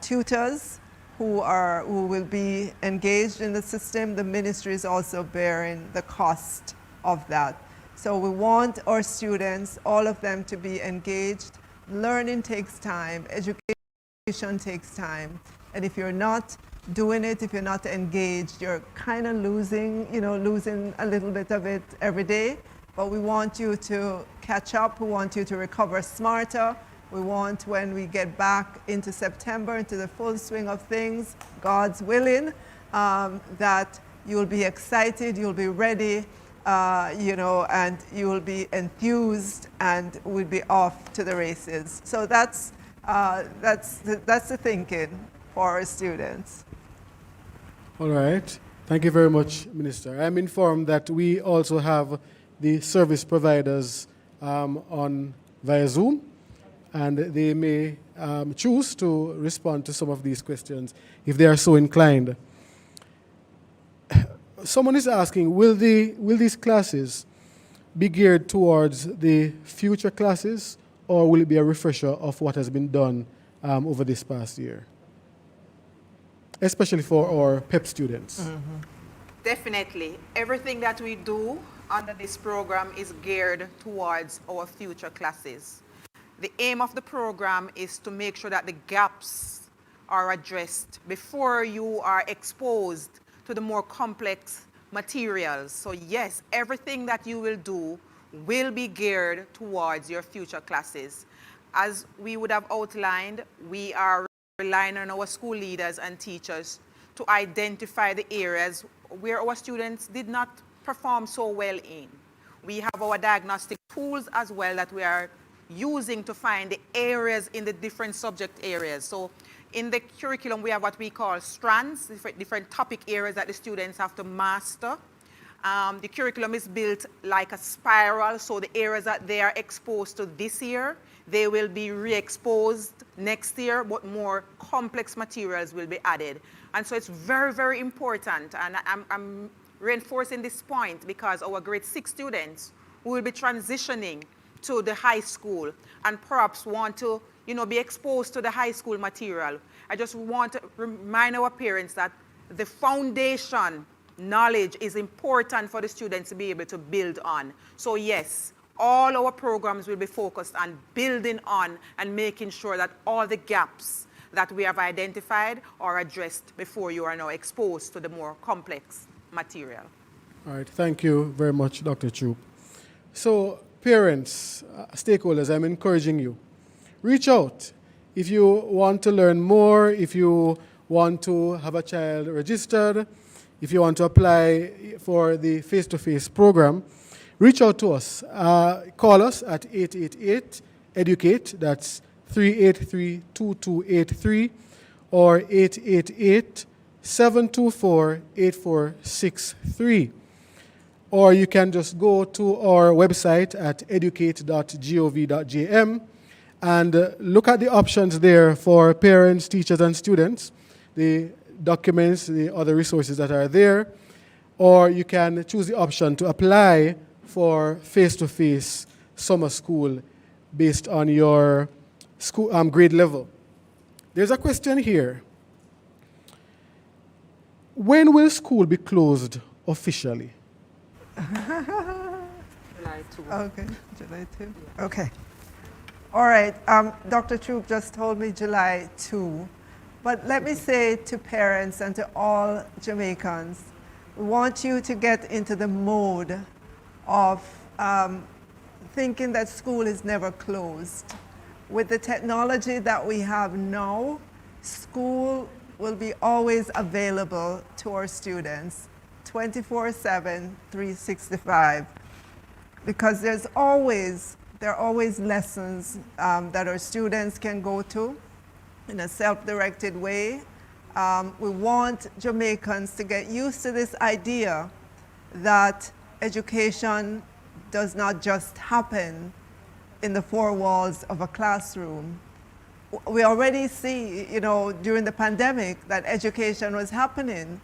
S9: tutors who will be engaged in the system, the ministry is also bearing the cost of that. So we want our students, all of them, to be engaged. Learning takes time, education takes time, and if you're not doing it, if you're not engaged, you're kind of losing a little bit of it every day. But we want you to catch up, we want you to recover smarter. We want, when we get back into September, into the full swing of things, God's willing, that you'll be excited, you'll be ready, and you will be enthused, and we'll be off to the races. So that's the thinking for our students.
S2: All right. Thank you very much, Minister. I'm informed that we also have the service providers on via Zoom, and they may choose to respond to some of these questions if they are so inclined. Someone is asking, will these classes be geared towards the future classes, or will it be a refresher of what has been done over this past year, especially for our PEP students?
S8: Mm-hmm. Definitely. Everything that we do under this program is geared towards our future classes. The aim of the program is to make sure that the gaps are addressed before you are exposed to the more complex materials. So yes, everything that you will do will be geared towards your future classes. As we would have outlined, we are relying on our school leaders and teachers to identify the areas where our students did not perform so well in. We have our diagnostic tools as well that we are using to find the areas in the different subject areas. So in the curriculum, we have what we call strands, different topic areas that the students have to master. The curriculum is built like a spiral, so the areas that they are exposed to this year, they will be re-exposed next year, but more complex materials will be added. And so it's very, very important, and I'm reinforcing this point because our grade 6 students will be transitioning to the high school and perhaps want to, be exposed to the high school material. I just want to remind our parents that the foundation knowledge is important for the students to be able to build on. So yes, all our programs will be focused on building on and making sure that all the gaps that we have identified are addressed before you are now exposed to the more complex material.
S2: All right, thank you very much, Dr. Troupe. So parents, stakeholders, I'm encouraging you. Reach out. If you want to learn more, if you want to have a child registered, if you want to apply for the face-to-face program, reach out to us. Call us at 888-EDUCATE, that's 383-2283, or 888-724-8463. Or you can just go to our website at educate.gov.jm and look at the options there for parents, teachers, and students, the documents, the other resources that are there. Or you can choose the option to apply for face-to-face summer school based on your school grade level. There's a question here. When will school be closed officially?
S8: July 2.
S9: Okay, July 2. Okay. All right, Dr. Troupe just told me July 2. But let me say to parents and to all Jamaicans, we want you to get into the mode of thinking that school is never closed. With the technology that we have now, school will be always available to our students 24/7, 365, because there are always lessons that our students can go to in a self-directed way. We want Jamaicans to get used to this idea that education does not just happen in the four walls of a classroom. We already see, during the pandemic that education was happening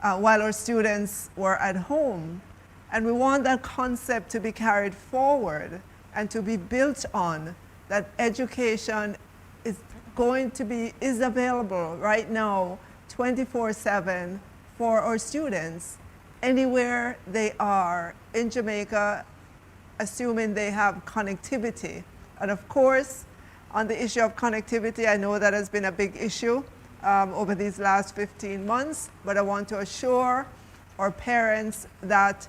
S9: while our students were at home. And we want that concept to be carried forward and to be built on, that education is available right now 24/7 for our students anywhere they are in Jamaica, assuming they have connectivity. And of course, on the issue of connectivity, I know that has been a big issue over these last 15 months, but I want to assure our parents that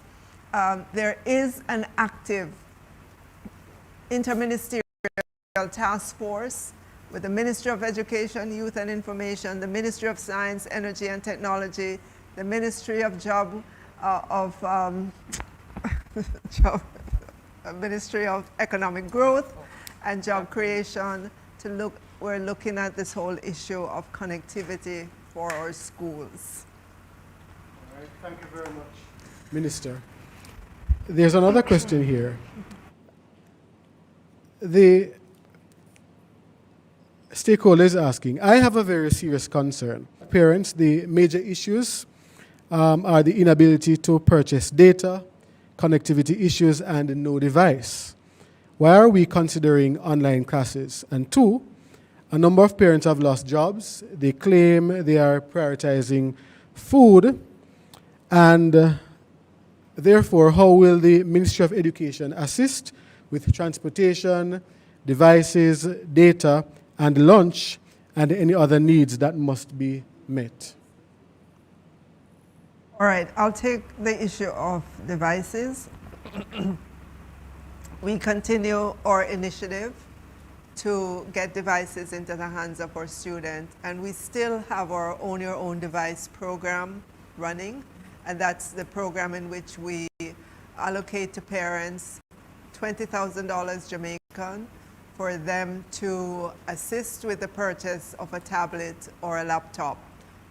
S9: there is an active interministerial task force with the Ministry of Education, Youth and Information, the Ministry of Science, Energy and Technology, the Ministry of Ministry of Economic Growth and Job Creation we're looking at this whole issue of connectivity for our schools.
S2: All right, thank you very much, Minister. There's another question here. The stakeholder is asking, I have a very serious concern. Parents, the major issues are the inability to purchase data, connectivity issues, and no device. Why are we considering online classes? And two, a number of parents have lost jobs. They claim they are prioritizing food, and therefore, how will the Ministry of Education assist with transportation, devices, data, and lunch, and any other needs that must be met?
S9: All right, I'll take the issue of devices. We continue our initiative to get devices into the hands of our students, and we still have our Own Your Own Device program running, and that's the program in which we allocate to parents $20,000 Jamaican for them to assist with the purchase of a tablet or a laptop.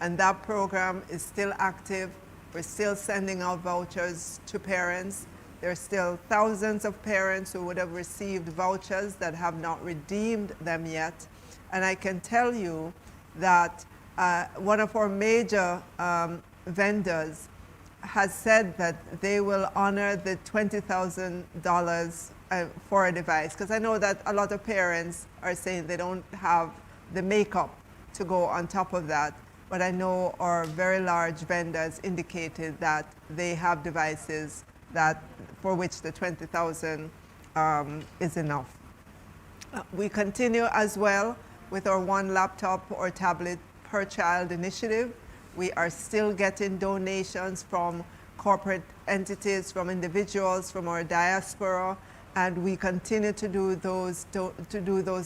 S9: And that program is still active. We're still sending out vouchers to parents. There are still thousands of parents who would have received vouchers that have not redeemed them yet. And I can tell you that one of our major vendors has said that they will honor the $20,000 for a device, because I know that a lot of parents are saying they don't have the makeup to go on top of that. But I know our very large vendors indicated that they have devices that for which the $20,000 is enough. We continue as well with our one laptop or tablet per child initiative. We are still getting donations from corporate entities, from individuals, from our diaspora, and we continue to do those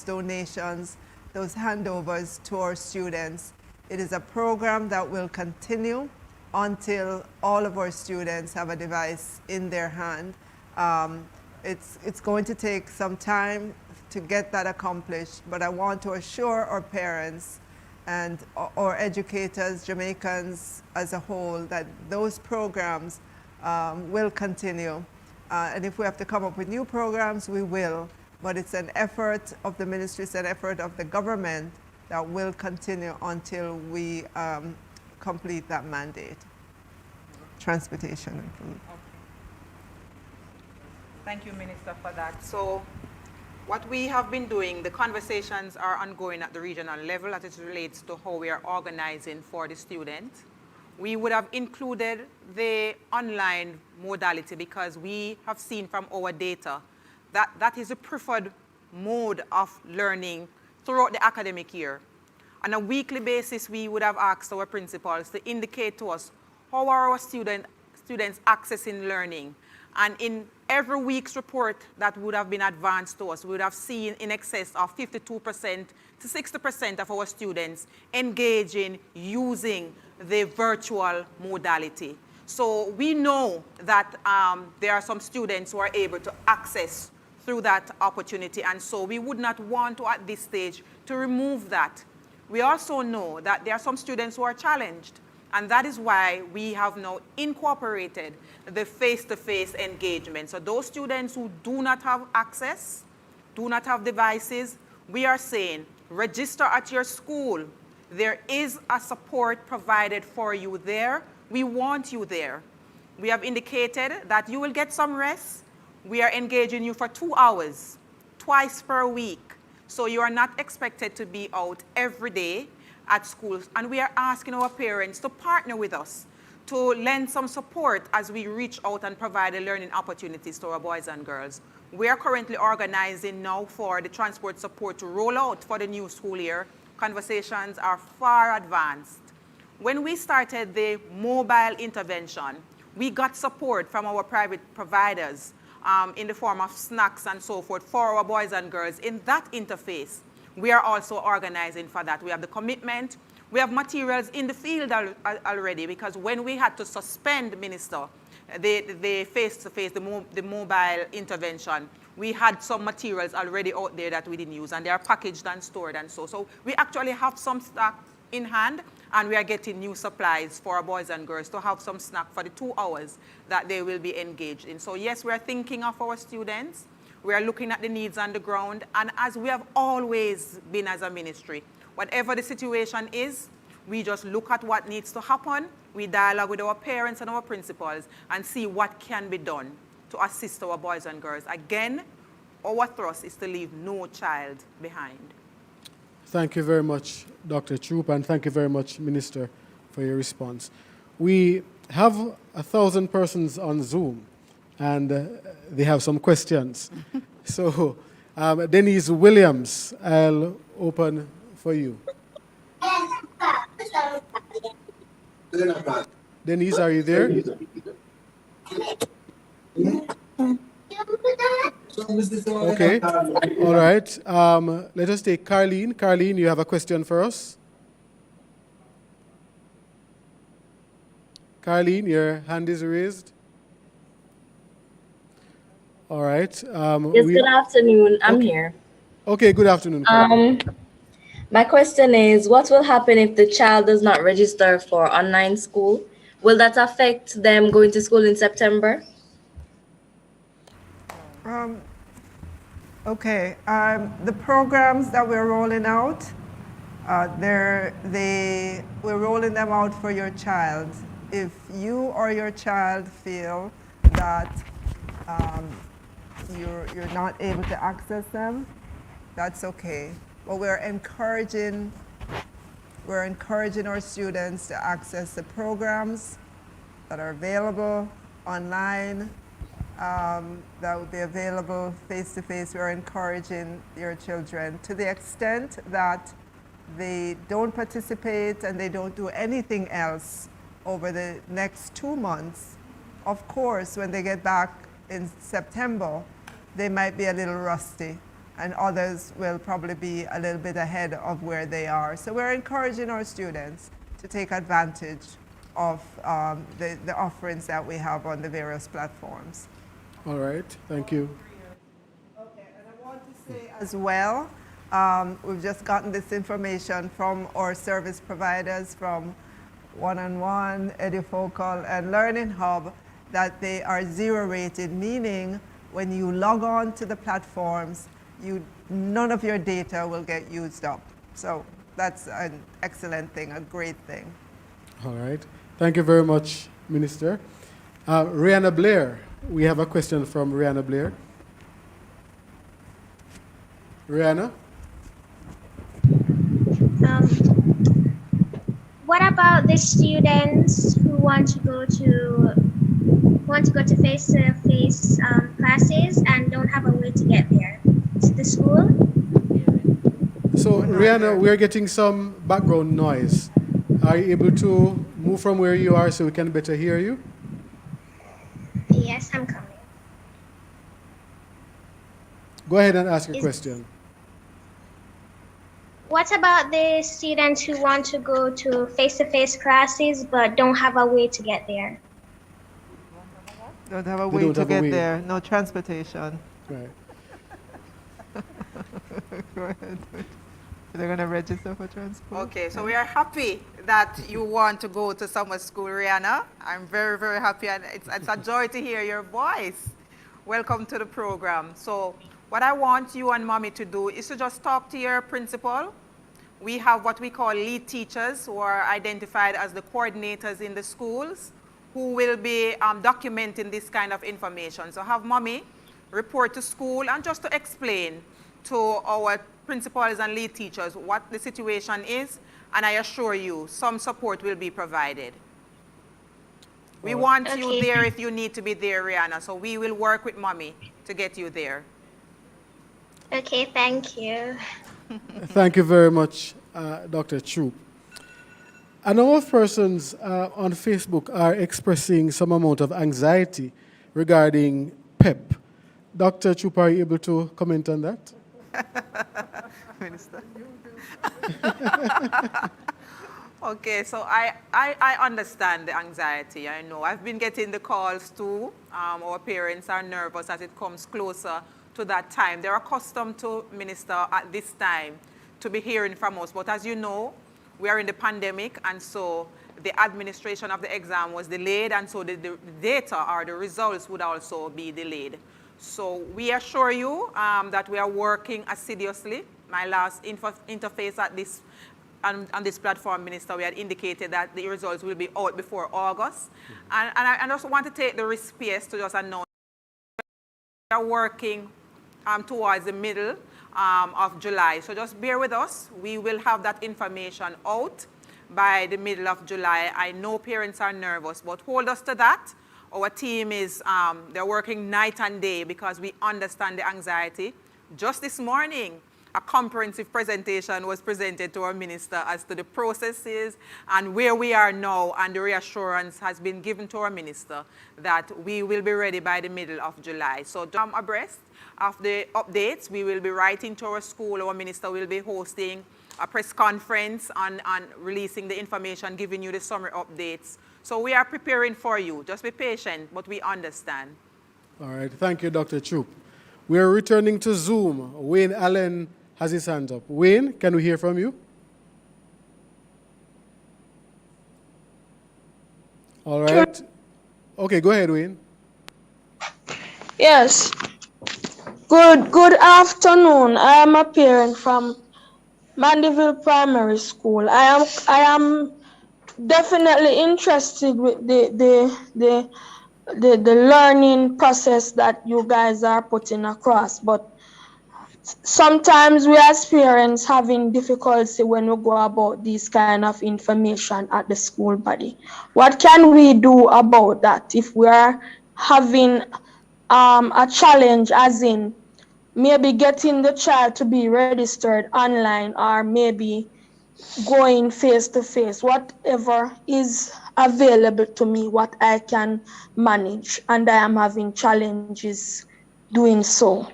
S9: donations, those handovers to our students. It is a program that will continue until all of our students have a device in their hand. It's going to take some time to get that accomplished, but I want to assure our parents and our educators, Jamaicans as a whole, that those programs will continue. And if we have to come up with new programs, we will. But it's an effort of the ministry, it's an effort of the government that will continue until we complete that mandate. Transportation and food.
S8: Okay. Thank you, Minister, for that. So what we have been doing, the conversations are ongoing at the regional level as it relates to how we are organizing for the student. We would have included the online modality because we have seen from our data that that is a preferred mode of learning throughout the academic year. On a weekly basis, we would have asked our principals to indicate to us how are our students accessing learning. And in every week's report that would have been advanced to us, we would have seen in excess of 52% to 60% of our students engaging using the virtual modality. So we know that there are some students who are able to access through that opportunity, and so we would not want to, at this stage, to remove that. We also know that there are some students who are challenged, and that is why we have now incorporated the face-to-face engagement. So those students who do not have access, do not have devices, we are saying, register at your school. There is a support provided for you there. We want you there. We have indicated that you will get some rest. We are engaging you for 2 hours, twice per week. So you are not expected to be out every day at schools. And we are asking our parents to partner with us to lend some support as we reach out and provide the learning opportunities to our boys and girls. We are currently organizing now for the transport support to roll out for the new school year. Conversations are far advanced. When we started the mobile intervention, we got support from our private providers in the form of snacks and so forth for our boys and girls. In that interface, we are also organizing for that. We have the commitment. We have materials in the field already, because when we had to suspend, Minister, the face-to-face, the mobile intervention, we had some materials already out there that we didn't use, and they are packaged and stored and so. So we actually have some stock in hand, and we are getting new supplies for our boys and girls to have some snack for the 2 hours that they will be engaged in. So yes, we are thinking of our students. We are looking at the needs on the ground, and as we have always been as a ministry, whatever the situation is, we just look at what needs to happen. We dialogue with our parents and our principals and see what can be done to assist our boys and girls. Again, our thrust is to leave no child behind.
S2: Thank you very much, Dr. Troupe, and thank you very much, Minister, for your response. We have 1,000 persons on Zoom, and they have some questions. So, Denise Williams, I'll open for you. Denise, are you there? Okay, all right. Let us take Carleen. Carleen, you have a question for us? Carleen, your hand is raised. All right.
S10: Yes, good afternoon. I'm here.
S2: Okay, good afternoon, Carleen.
S10: My question is, what will happen if the child does not register for online school? Will that affect them going to school in September?
S9: Okay, the programs that we're rolling out, we're rolling them out for your child. If you or your child feel that you're not able to access them, that's okay. But we're encouraging our students to access the programs that are available online, that will be available face-to-face. We're encouraging your children to the extent that they don't participate and they don't do anything else over the next 2 months. Of course, when they get back in September, they might be a little rusty, and others will probably be a little bit ahead of where they are. So we're encouraging our students to take advantage of the offerings that we have on the various platforms.
S2: All right, thank you.
S9: Okay, and I want to say as well, we've just gotten this information from our service providers, from One-on-One, Edufocal, and Learning Hub, that they are zero rated, meaning when you log on to the platforms, none of your data will get used up. So that's an excellent thing, a great thing.
S2: All right, thank you very much, Minister. Rihanna Blair, we have a question from Rihanna Blair. Rihanna?
S11: What about the students who want to go to face-to-face classes and don't have a way to get there to the school?
S2: So, Rihanna, we're getting some background noise. Are you able to move from where you are so we can better hear you?
S11: Yes, I'm coming.
S2: Go ahead and ask your question.
S11: What about the students who want to go to face-to-face classes but don't have a way to get there?
S9: Don't have a way to get there, no transportation.
S2: Right.
S9: Go ahead. They're going to register for transport?
S8: Okay, so we are happy that you want to go to summer school, Rihanna. I'm very, very happy, and it's a joy to hear your voice. Welcome to the program. So what I want you and Mommy to do is to just talk to your principal. We have what we call lead teachers, who are identified as the coordinators in the schools, who will be documenting this kind of information. So have Mommy report to school and just to explain to our principals and lead teachers what the situation is, and I assure you some support will be provided. We want you there if you need to be there, Rihanna, so we will work with Mommy to get you there.
S11: Okay, thank you.
S2: Thank you very much, Dr. Troupe. A number of persons on Facebook are expressing some amount of anxiety regarding PEP. Dr. Troupe, are you able to comment on that?
S8: Minister. Okay, so I understand the anxiety. I know. I've been getting the calls too. Our parents are nervous as it comes closer to that time. They're accustomed to, Minister, at this time to be hearing from us. But as you know, we are in the pandemic, and so the administration of the exam was delayed, and so the data or the results would also be delayed. So we assure you that we are working assiduously. My last interface at this on this platform, Minister, we had indicated that the results will be out before August. And I also want to take the space to just announce we are working towards the middle of July. So just bear with us. We will have that information out by the middle of July. I know parents are nervous, but hold us to that. Our team is, they're working night and day because we understand the anxiety. Just this morning, a comprehensive presentation was presented to our minister as to the processes and where we are now, and the reassurance has been given to our minister that we will be ready by the middle of July. So come abreast of the updates. We will be writing to our school. Our minister will be hosting a press conference on releasing the information, giving you the summary updates. So we are preparing for you. Just be patient, but we understand.
S2: All right. Thank you, Dr. Troupe. We are returning to Zoom. Wayne Allen has his hand up. Wayne, can we hear from you? All right. Okay, go ahead, Wayne.
S12: Yes. Good afternoon. I am a parent from Mandeville Primary School. I am definitely interested with the learning process that you guys are putting across, but sometimes we as parents having difficulty when we go about this kind of information at the school body. What can we do about that if we are having a challenge, as in maybe getting the child to be registered online or maybe going face to face, whatever is available to me what I can manage, and I am having challenges doing so.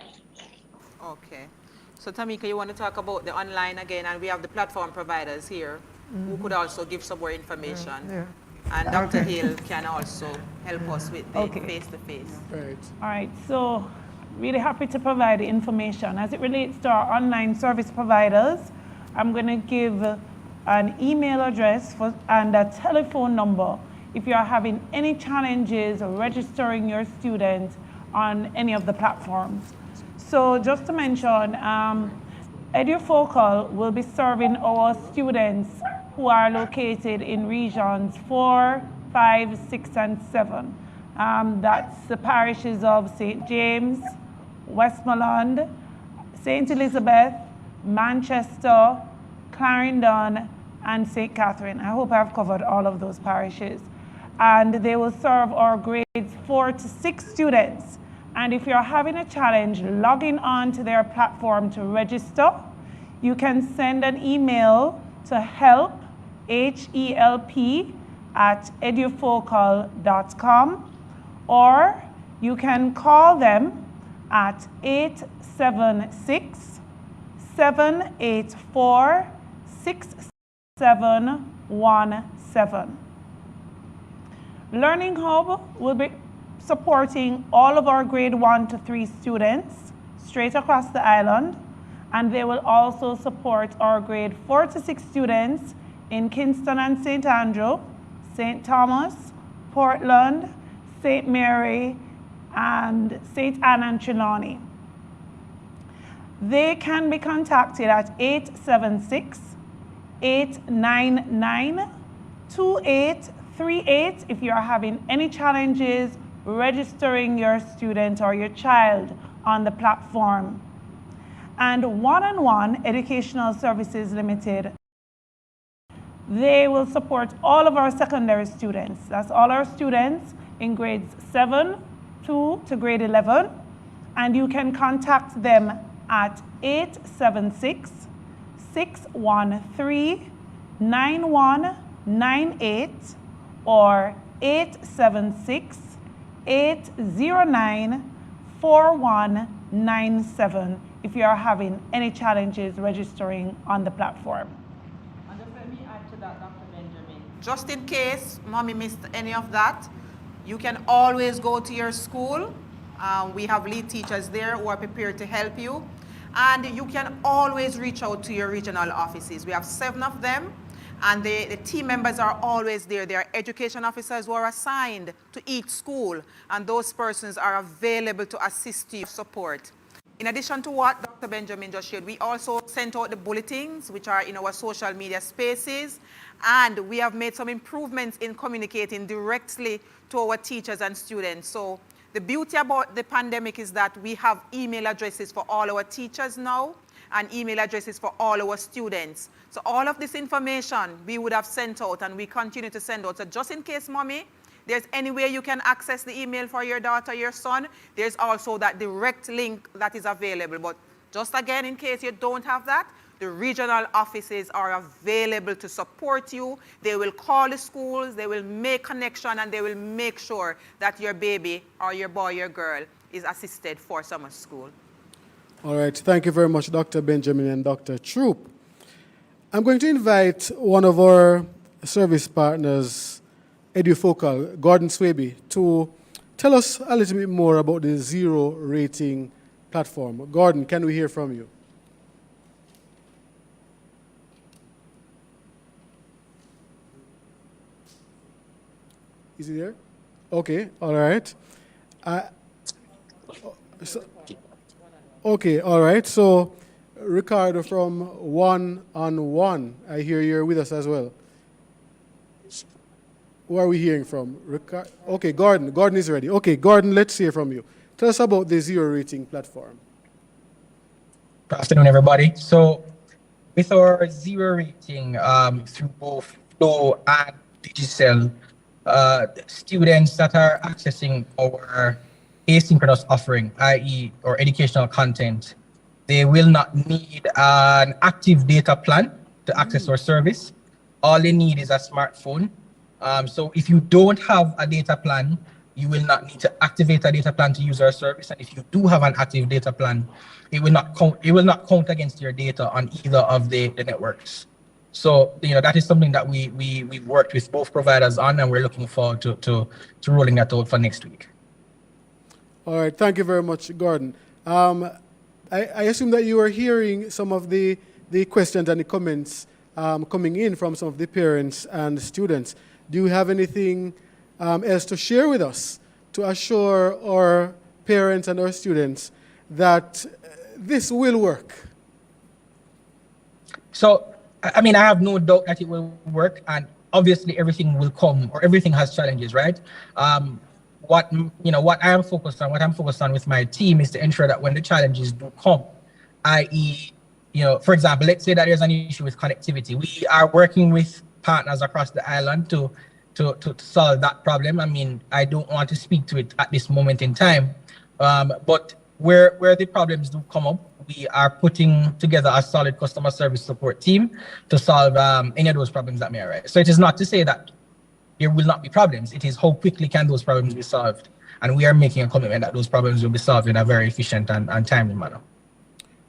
S8: Okay. So Tamika, you want to talk about the online again, and we have the platform providers here who could also give some more information. And Dr. Hill can also help us with the face-to-face.
S2: Right.
S3: All right, so really happy to provide the information. As it relates to our online service providers, I'm going to give an email address and a telephone number if you are having any challenges registering your student on any of the platforms. So just to mention, EduFocal will be serving our students who are located in regions 4, 5, 6, and 7. That's the parishes of St. James, Westmoreland, St. Elizabeth, Manchester, Clarendon, and St. Catherine. I hope I've covered all of those parishes. And they will serve our grades 4 to 6 students. And if you're having a challenge logging on to their platform to register, you can send an email to help, HELP, at edufocal.com, or you can call them at 876-784-6717. Learning Hub will be supporting all of our grade 1 to 3 students straight across the island, and they will also support our grade 4 to 6 students in Kingston and St. Andrew, St. Thomas, Portland, St. Mary, and St. Anne and Trelawney. They can be contacted at 876-899-2838 if you are having any challenges registering your student or your child on the platform. And One-on-One Educational Services Limited, they will support all of our secondary students. That's all our students in grades 7 to grade 11. And you can contact them at 876-613-9198 or 876-809-4197 if you are having any challenges registering on the platform.
S8: And just let me add to that, Dr. Benjamin. Just in case mommy missed any of that, you can always go to your school. We have lead teachers there who are prepared to help you. And you can always reach out to your regional offices. We have 7 of them, and the team members are always there. They are education officers who are assigned to each school, and those persons are available to assist you, support. In addition to what Dr. Benjamin just shared, we also sent out the bulletins, which are in our social media spaces, and we have made some improvements in communicating directly to our teachers and students. So the beauty about the pandemic is that we have email addresses for all our teachers now and email addresses for all our students. So all of this information we would have sent out, and we continue to send out. So just in case, mommy, there's any way you can access the email for your daughter, your son, there's also that direct link that is available. But just again, in case you don't have that, the regional offices are available to support you. They will call the schools, they will make connection, and they will make sure that your baby or your boy or girl is assisted for summer school.
S2: All right, thank you very much, Dr. Benjamin and Dr. Troupe. I'm going to invite one of our service partners, EduFocal, Gordon Swaby, to tell us a little bit more about the zero rating platform. Gordon, can we hear from you? Is he there? Okay, all right. Okay, all right. So, Ricardo from One-on-One, I hear you're with us as well. Who are we hearing from? Okay, Gordon. Gordon is ready. Okay, Gordon, let's hear from you. Tell us about the zero rating platform.
S13: Good afternoon, everybody. So, with our zero rating through both Flow and Digicel, students that are accessing our asynchronous offering, i.e. our educational content, they will not need an active data plan to access our service. All they need is a smartphone So if you don't have a data plan, you will not need to activate a data plan to use our service. And if you do have an active data plan, it will not count against your data on either of the networks. So that is something that we've worked with both providers on, and we're looking forward to rolling that out for next week.
S2: All right, thank you very much, Gordon. I assume that you are hearing some of the questions and the comments coming in from some of the parents and students. Do you have anything else to share with us to assure our parents and our students that this will work?
S13: So, I mean, I have no doubt that it will work, and obviously everything will come, or everything has challenges, right? What I'm focused on with my team is to ensure that when the challenges do come, i.e., for example, let's say that there's an issue with connectivity. We are working with partners across the island to solve that problem. I mean, I don't want to speak to it at this moment in time, but where the problems do come up, we are putting together a solid customer service support team to solve any of those problems that may arise. So it is not to say that there will not be problems. It is how quickly can those problems be solved. And we are making a commitment that those problems will be solved in a very efficient and timely manner.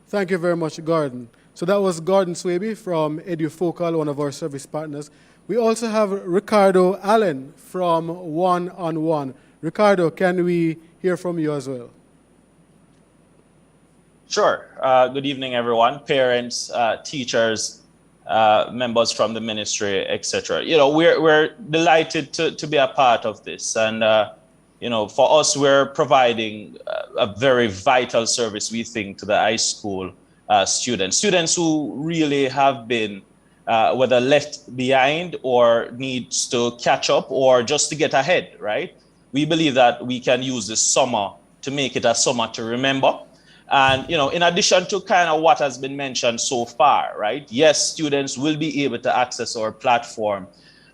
S2: Thank you very much, Gordon. So that was Gordon Swaby from EduFocal, one of our service partners. We also have Ricardo Allen from One on One. Ricardo, can we hear from you as well?
S14: Sure. Good evening, everyone. Parents, teachers, members from the ministry, etc. We're delighted to be a part of this, and for us, we're providing a very vital service, we think, to the high school students who really have been whether left behind or needs to catch up or just to get ahead, right? We believe that we can use this summer to make it a summer to remember. And, in addition to kind of what has been mentioned so far, right? Yes, students will be able to access our platform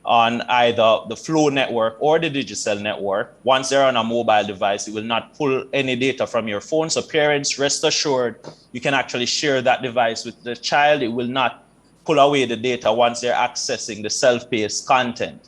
S14: on either the Flow network or the Digicel network. Once they're on a mobile device, it will not pull any data from your phone. So parents, rest assured, you can actually share that device with the child. It will not pull away the data once they're accessing the self-paced content.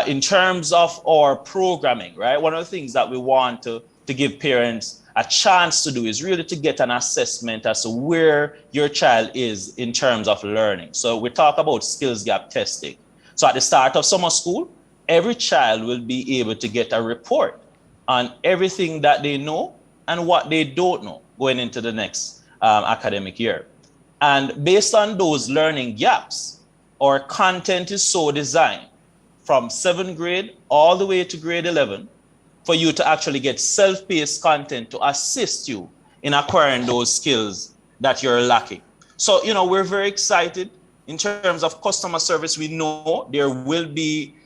S14: In terms of our programming, right? One of the things that we want to give parents a chance to do is really to get an assessment as to where your child is in terms of learning. So we talk about skills gap testing. So at the start of summer school, every child will be able to get a report on everything that they know and what they don't know going into the next academic year. And based on those learning gaps, our content is so designed from 7th grade all the way to grade 11 for you to actually get self-paced content to assist you in acquiring those skills that you're lacking. So, we're very excited. In terms of customer service, we know there will be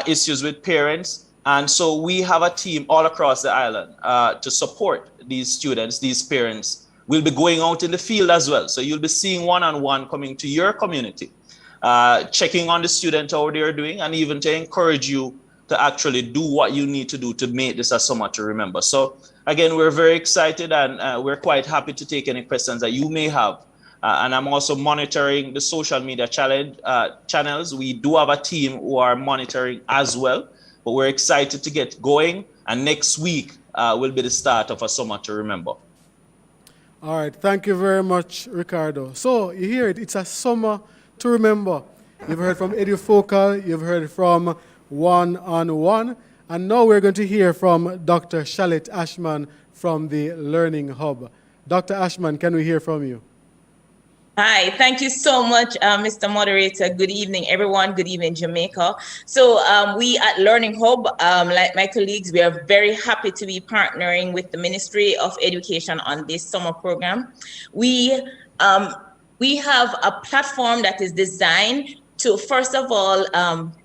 S14: issues with parents. And so we have a team all across the island to support these students, these parents. We'll be going out in the field as well. So you'll be seeing one-on-one coming to your community, checking on the student, how they're doing, and even to encourage you to actually do what you need to do to make this a summer to remember. So again, we're very excited, and we're quite happy to take any questions that you may have. And I'm also monitoring the social media channels. We do have a team who are monitoring as well, but we're excited to get going. And next week will be the start of a summer to remember.
S2: All right, thank you very much, Ricardo. So you hear it, it's a summer to remember. You've heard from EduFocal, you've heard from One on One, and now we're going to hear from Dr. Charlotte Ashman from the Learning Hub. Dr. Ashman, can we hear from you?
S15: Hi, thank you so much, Mr. Moderator. Good evening, everyone. Good evening, Jamaica. So we at Learning Hub, like my colleagues, we are very happy to be partnering with the Ministry of Education on this summer program. We have a platform that is designed to, first of all,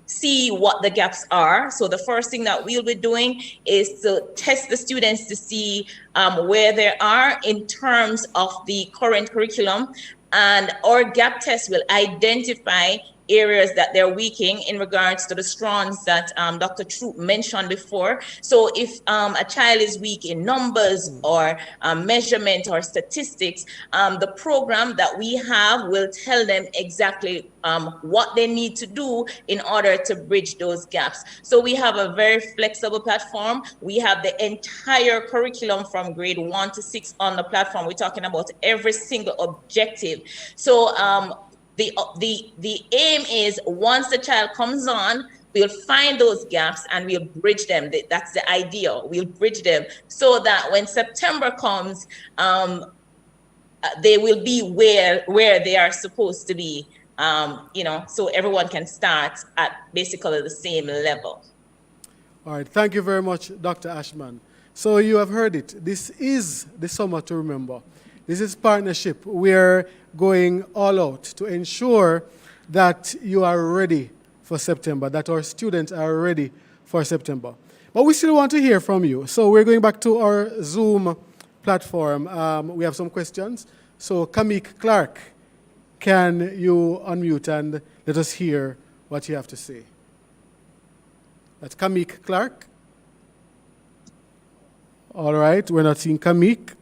S15: see what the gaps are. So the first thing that we'll be doing is to test the students to see where they are in terms of the current curriculum. And our gap test will identify areas that they're weaking in regards to the strands that Dr. Troupe mentioned before. So if a child is weak in numbers or measurement or statistics, the program that we have will tell them exactly what they need to do in order to bridge those gaps. So we have a very flexible platform. We have the entire curriculum from grade 1 to 6 on the platform. We're talking about every single objective. So the aim is once the child comes on, we'll find those gaps and we'll bridge them. That's the idea. We'll bridge them so that when September comes, they will be where they are supposed to be, so everyone can start at basically the same level.
S2: All right, thank you very much, Dr. Ashman. So you have heard it. This is the summer to remember. This is partnership. We're going all out to ensure that you are ready for September, that our students are ready for September. But we still want to hear from you. So we're going back to our Zoom platform. We have some questions. So Kamik Clark, can you unmute and let us hear what you have to say? That's Kamik Clark. All right, we're not seeing Kamik.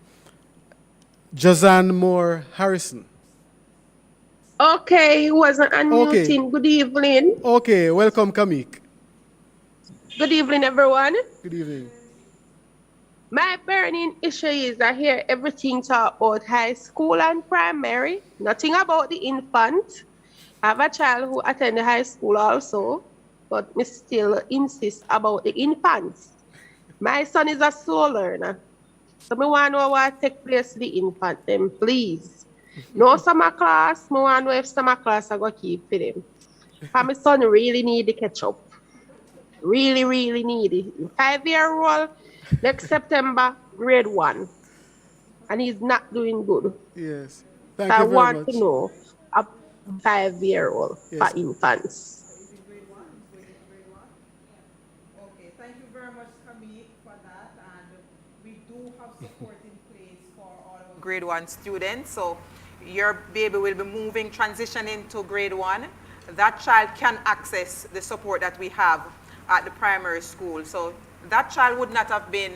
S2: Jazan Moore Harrison.
S16: Okay, wasn't unmuting. Okay. Good evening.
S2: Okay, welcome, Kamik.
S16: Good evening, everyone.
S2: Good evening.
S16: My burning issue is I hear everything talk about high school and primary, nothing about the infant. I have a child who attended high school also, but me still insist about the infants. My son is a slow learner. So I want to know what take place to the infant them, please. No summer class, I want to know if summer class I go keep for them. And my son really need the catch up. Really, really need it. 5-year-old, next September, grade 1. And he's not doing good.
S2: Yes.
S16: Thank you very much. I want to know a 5-year-old for infants.
S8: Support in place for all our grade 1 students. So your baby will be transitioning to grade 1. That child can access the support that we have at the primary school. So that child would not have been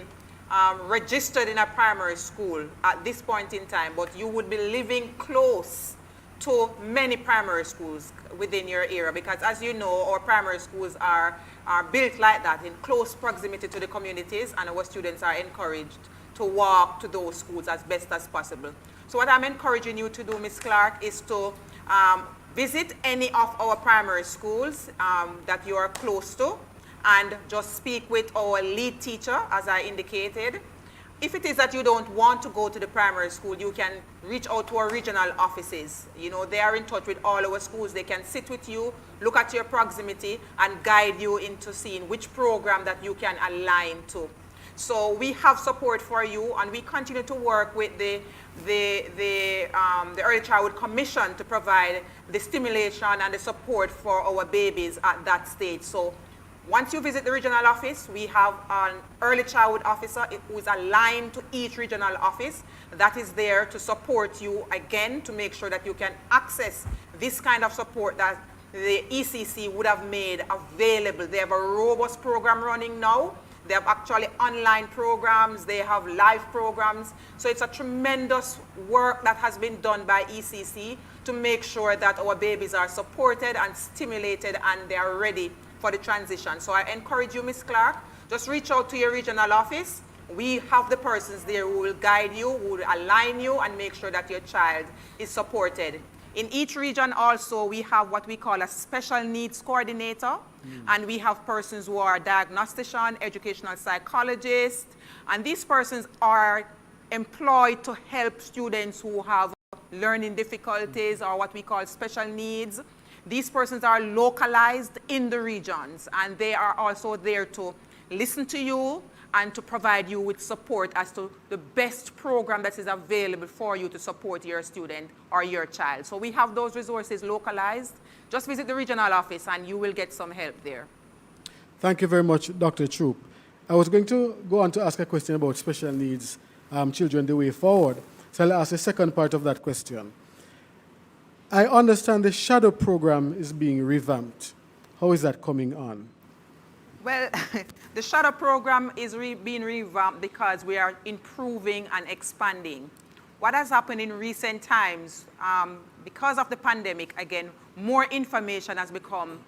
S8: registered in a primary school at this point in time, but you would be living close to many primary schools within your area, because as you know, our primary schools are built like that, in close proximity to the communities, and our students are encouraged to walk to those schools as best as possible. So what I'm encouraging you to do, Ms. Clark, is to visit any of our primary schools that you are close to and just speak with our lead teacher, as I indicated. If it is that you don't want to go to the primary school, you can reach out to our regional offices. You know, they are in touch with all our schools. They can sit with you, look at your proximity, and guide you into seeing which program that you can align to. So we have support for you, and we continue to work with the Early Childhood Commission to provide the stimulation and the support for our babies at that stage. So once you visit the regional office, we have an early childhood officer who is aligned to each regional office that is there to support you, again, to make sure that you can access this kind of support that the ECC would have made available. They have a robust program running now. They have actually online programs, they have live programs. So it's a tremendous work that has been done by ECC to make sure that our babies are supported and stimulated and they are ready for the transition. So I encourage you, Ms. Clark, just reach out to your regional office. We have the persons there who will guide you, who will align you and make sure that your child is supported. In each region also, we have what we call a special needs coordinator, and we have persons who are diagnostician, educational psychologists, and these persons are employed to help students who have learning difficulties or what we call special needs. These persons are localized in the regions, and they are also there to listen to you and to provide you with support as to the best program that is available for you to support your student or your child. So we have those resources localized. Just visit the regional office and you will get some help there.
S2: Thank you very much, Dr. Troupe. I was going to go on to ask a question about special needs children the way forward. So I'll ask the second part of that question. I understand the shadow program is being revamped. How is that coming on?
S8: Well, the shadow program is being revamped because we are improving and expanding. What has happened in recent times, because of the pandemic, again, more information has become,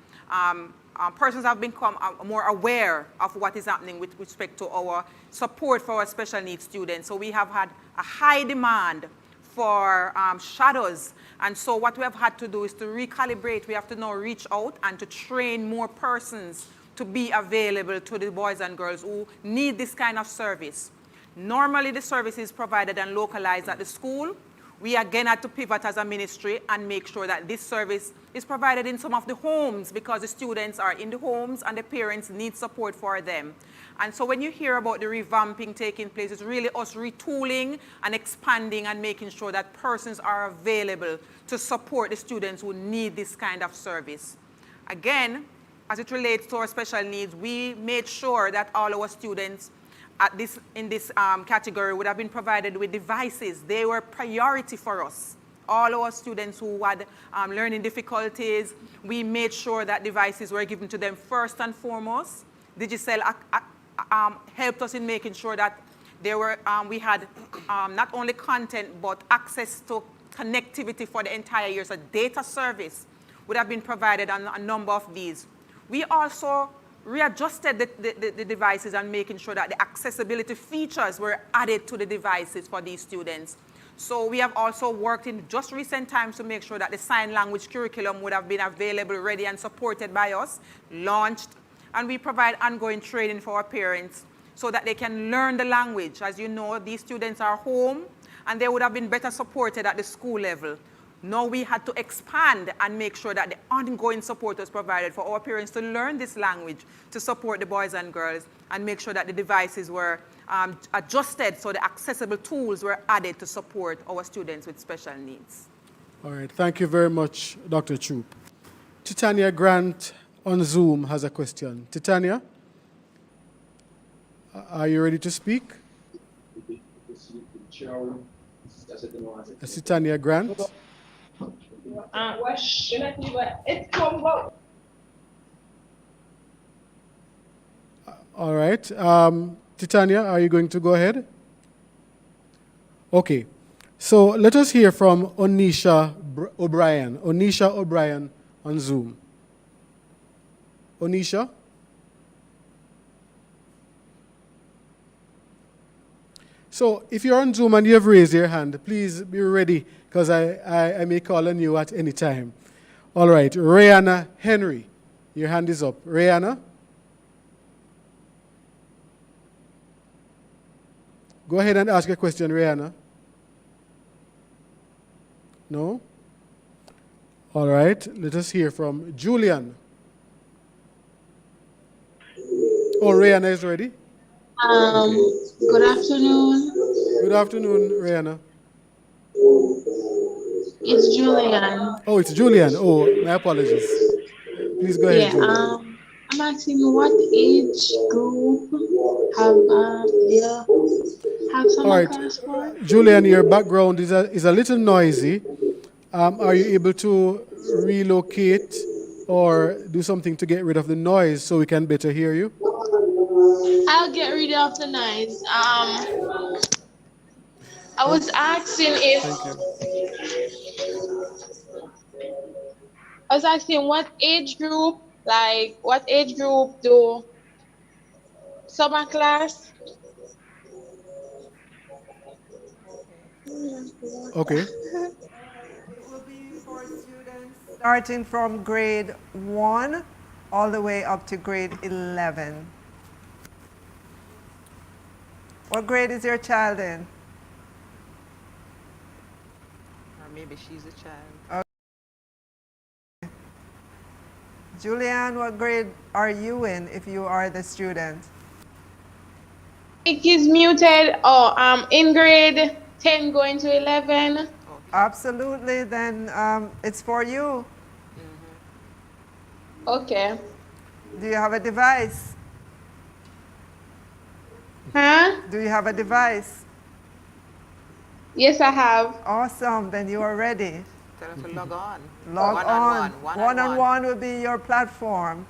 S8: persons have become more aware of what is happening with respect to our support for our special needs students. So we have had a high demand for shadows. And so what we have had to do is to recalibrate. We have to now reach out and to train more persons to be available to the boys and girls who need this kind of service. Normally the service is provided and localized at the school. We again had to pivot as a ministry and make sure that this service is provided in some of the homes because the students are in the homes and the parents need support for them. And so when you hear about the revamping taking place, it's really us retooling and expanding and making sure that persons are available to support the students who need this kind of service. Again, as it relates to our special needs, we made sure that all our students in this category would have been provided with devices. They were priority for us. All our students who had learning difficulties, we made sure that devices were given to them first and foremost. Digicel helped us in making sure that we had not only content, but access to connectivity for the entire year. So data service would have been provided on a number of these. We also readjusted the devices and making sure that the accessibility features were added to the devices for these students. So we have also worked in just recent times to make sure that the sign language curriculum would have been available, ready, and supported by us, launched, and we provide ongoing training for our parents so that they can learn the language. As you know, these students are home, and they would have been better supported at the school level. Now we had to expand and make sure that the ongoing support was provided for our parents to learn this language, to support the boys and girls, and make sure that the devices were adjusted so the accessible tools were added to support our students with special needs.
S2: All right, thank you very much, Dr. Troupe. Titania Grant on Zoom has a question. Titania, are you ready to speak? Titania Grant. All right. Titania, are you going to go ahead? Okay. So let us hear from Onisha O'Brien. Onisha O'Brien on Zoom. Onisha? So if you're on Zoom and you have raised your hand, please be ready because I may call on you at any time. All right, Rihanna Henry, your hand is up. Rihanna? Go ahead and ask a question, Rihanna. No? All right, let us hear from Julian. Oh, Rihanna is ready?
S17: Good afternoon.
S2: Good afternoon, Rihanna.
S17: It's Julian.
S2: Oh, it's Julian. Oh, my apologies. Please go ahead, Julian.
S17: I'm asking what age group have summer class for?
S2: Julian, your background is a little noisy. Are you able to relocate or do something to get rid of the noise so we can better hear you?
S17: I'll get rid of the noise. I was asking if what age group do summer class?
S2: Okay.
S9: It will be for students starting from grade 1 all the way up to grade 11. What grade is your child in?
S8: Or maybe she's a child.
S9: Okay. Julianne, what grade are you in if you are the student?
S17: It is muted. Oh, in grade 10 going to 11.
S9: Okay. Absolutely, then it's for you.
S17: Okay.
S9: Do you have a device?
S17: Huh?
S9: Do you have a device?
S17: Yes, I have.
S9: Awesome, then you are ready.
S8: Tell them to log on.
S9: Log on.
S8: One-on-one.
S9: One-on-one will be your platform.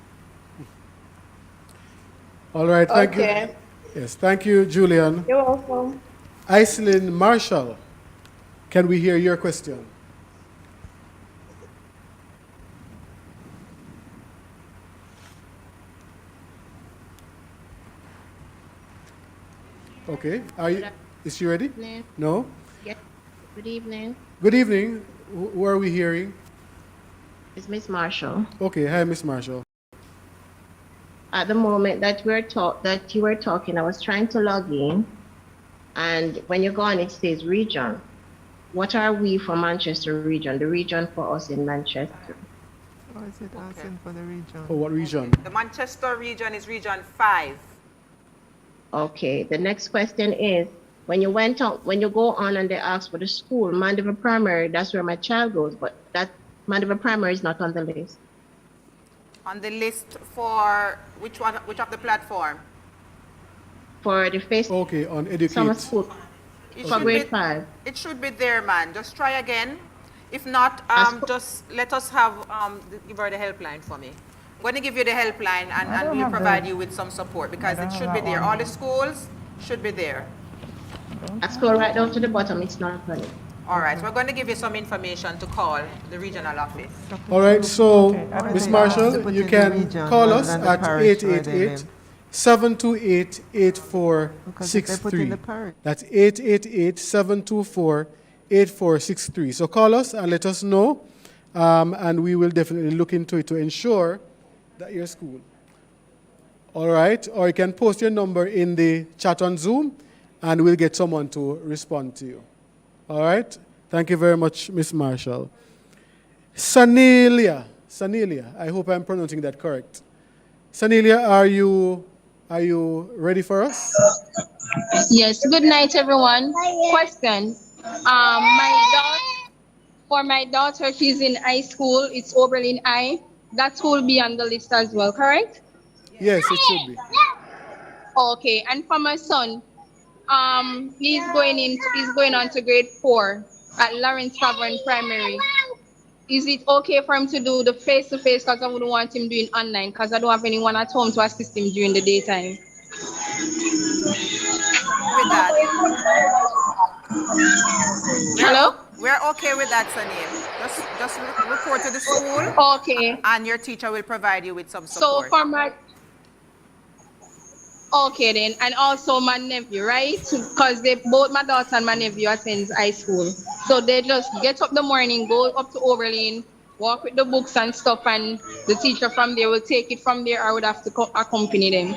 S2: All right, thank you.
S11: Okay.
S2: Yes, thank you, Julian.
S11: You're welcome.
S2: Aislinn Marshall, can we hear your question? Okay, is she ready? No?
S18: Yes. Good evening.
S2: Good evening. Who are we hearing?
S18: It's Miss Marshall.
S2: Okay, hi, Miss Marshall.
S18: At the moment that you were talking, I was trying to log in, and when you go on, it says region. What are we for Manchester region? The region for us in Manchester.
S9: Or is it asking for the region?
S2: Oh, what region?
S8: The Manchester region is region 5.
S18: Okay. The next question is, when you go on and they ask for the school, Mandeville Primary, that's where my child goes, but that Mandeville Primary is not on the list.
S8: On the list for which of the platform?
S18: For the face.
S2: Okay, on Educate.
S18: Summer school. For grade 5.
S8: It should be there, man. Just try again. If not, just let us have give her the helpline for me. I'm going to give you the helpline and we'll provide you with some support because it should be there. All the schools should be there.
S18: I scroll right down to the bottom. It's not funny.
S8: All right, so we're going to give you some information to call the regional office.
S2: All right, so Ms. Marshall, you can call us at 888-728-8463. That's 888-724-8463. So call us and let us know, and we will definitely look into it to ensure that your school. All right, or you can post your number in the chat on Zoom, and we'll get someone to respond to you. All right. Thank you very much, Ms. Marshall. Sanelia, I hope I'm pronouncing that correct. Sanelia, are you ready for us?
S19: Yes. Good night, everyone. Question. For my daughter, she's in high school. It's Oberlin High. That will be on the list as well, correct?
S2: Yes, it should be.
S19: Okay. And for my son, he's going on to grade 4 at Lawrence Tavern Primary. Is it okay for him to do the face-to-face because I wouldn't want him doing online because I don't have anyone at home to assist him during the daytime?
S8: With that.
S19: Hello?
S8: We're okay with that, Sanil. Just report to the school.
S19: Okay.
S8: And your teacher will provide you with some support.
S19: So for my... Okay then, and also my nephew, right? Because both my daughter and my nephew attend high school. So they just get up the morning, go up to Oberlin, walk with the books and stuff, and the teacher from there will take it from there. I would have to accompany them.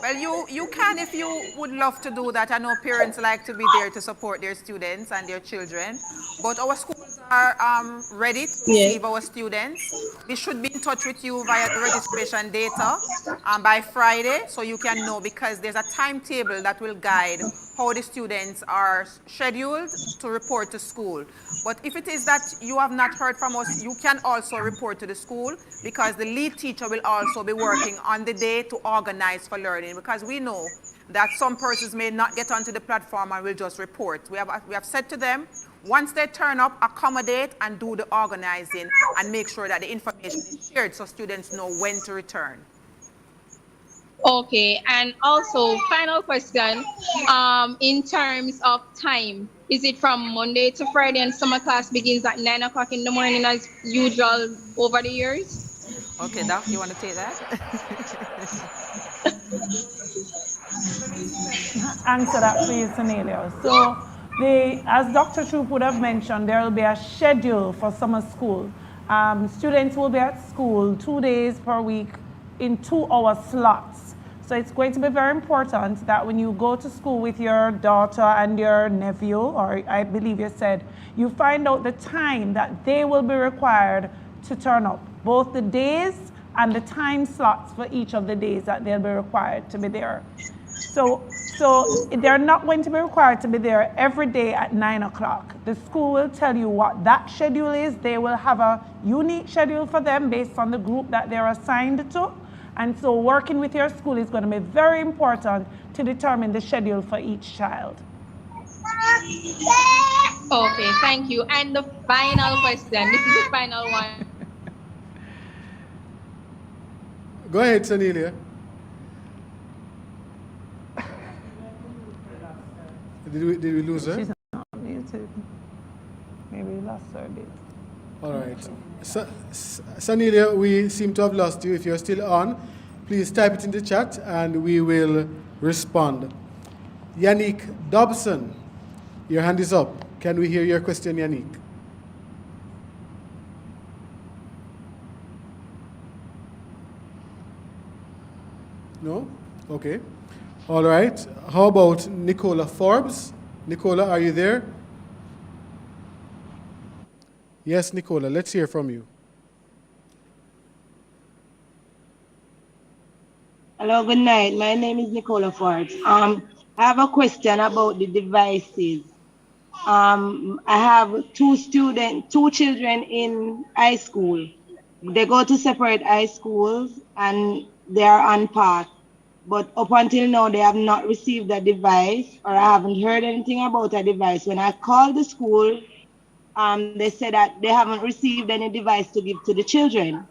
S8: Well, you can if you would love to do that. I know parents like to be there to support their students and their children, but our schools are ready to receive our students. We should be in touch with you via the registration data by Friday, so you can know, because there's a timetable that will guide how the students are scheduled to report to school. But if it is that you have not heard from us, you can also report to the school, because the lead teacher will also be working on the day to organize for learning, because we know that some persons may not get onto the platform and will just report. We have said to them, once they turn up, accommodate and do the organizing and make sure that the information is shared so students know when to return.
S19: Okay, and also final question, in terms of time, is it from Monday to Friday and summer class begins at 9 o'clock in the morning as usual over the years?
S8: Okay, Doc, you want to take that?
S3: Answer that for you, Sanelia. So, as Dr. Troupe would have mentioned, there will be a schedule for summer school. Students will be at school 2 days per week in 2-hour slots. So it's going to be very important that when you go to school with your daughter and your nephew, or I believe you said, you find out the time that they will be required to turn up, both the days and the time slots for each of the days that they'll be required to be there. So they're not going to be required to be there every day at 9 o'clock. The school will tell you what that schedule is. They will have a unique schedule for them based on the group that they're assigned to. And so working with your school is going to be very important to determine the schedule for each child.
S19: Okay, thank you. And the final question, this is the final one.
S2: Go ahead, Sanelia. Did we lose her?
S3: She's not muted. Maybe we lost her a bit.
S2: All right. Sanelia, we seem to have lost you. If you're still on, please type it in the chat and we will respond. Yannick Dobson, your hand is up. Can we hear your question, Yannick? No? Okay. All right. How about Nicola Forbes? Nicola, are you there? Yes, Nicola, let's hear from you.
S20: Hello, good night. My name is Nicola Forbes. I have a question about the devices. I have two children in high school. They go to separate high schools and they are on path. But up until now, they have not received a device, or I haven't heard anything about a device. When I called the school, they said that they haven't received any device to give to the children.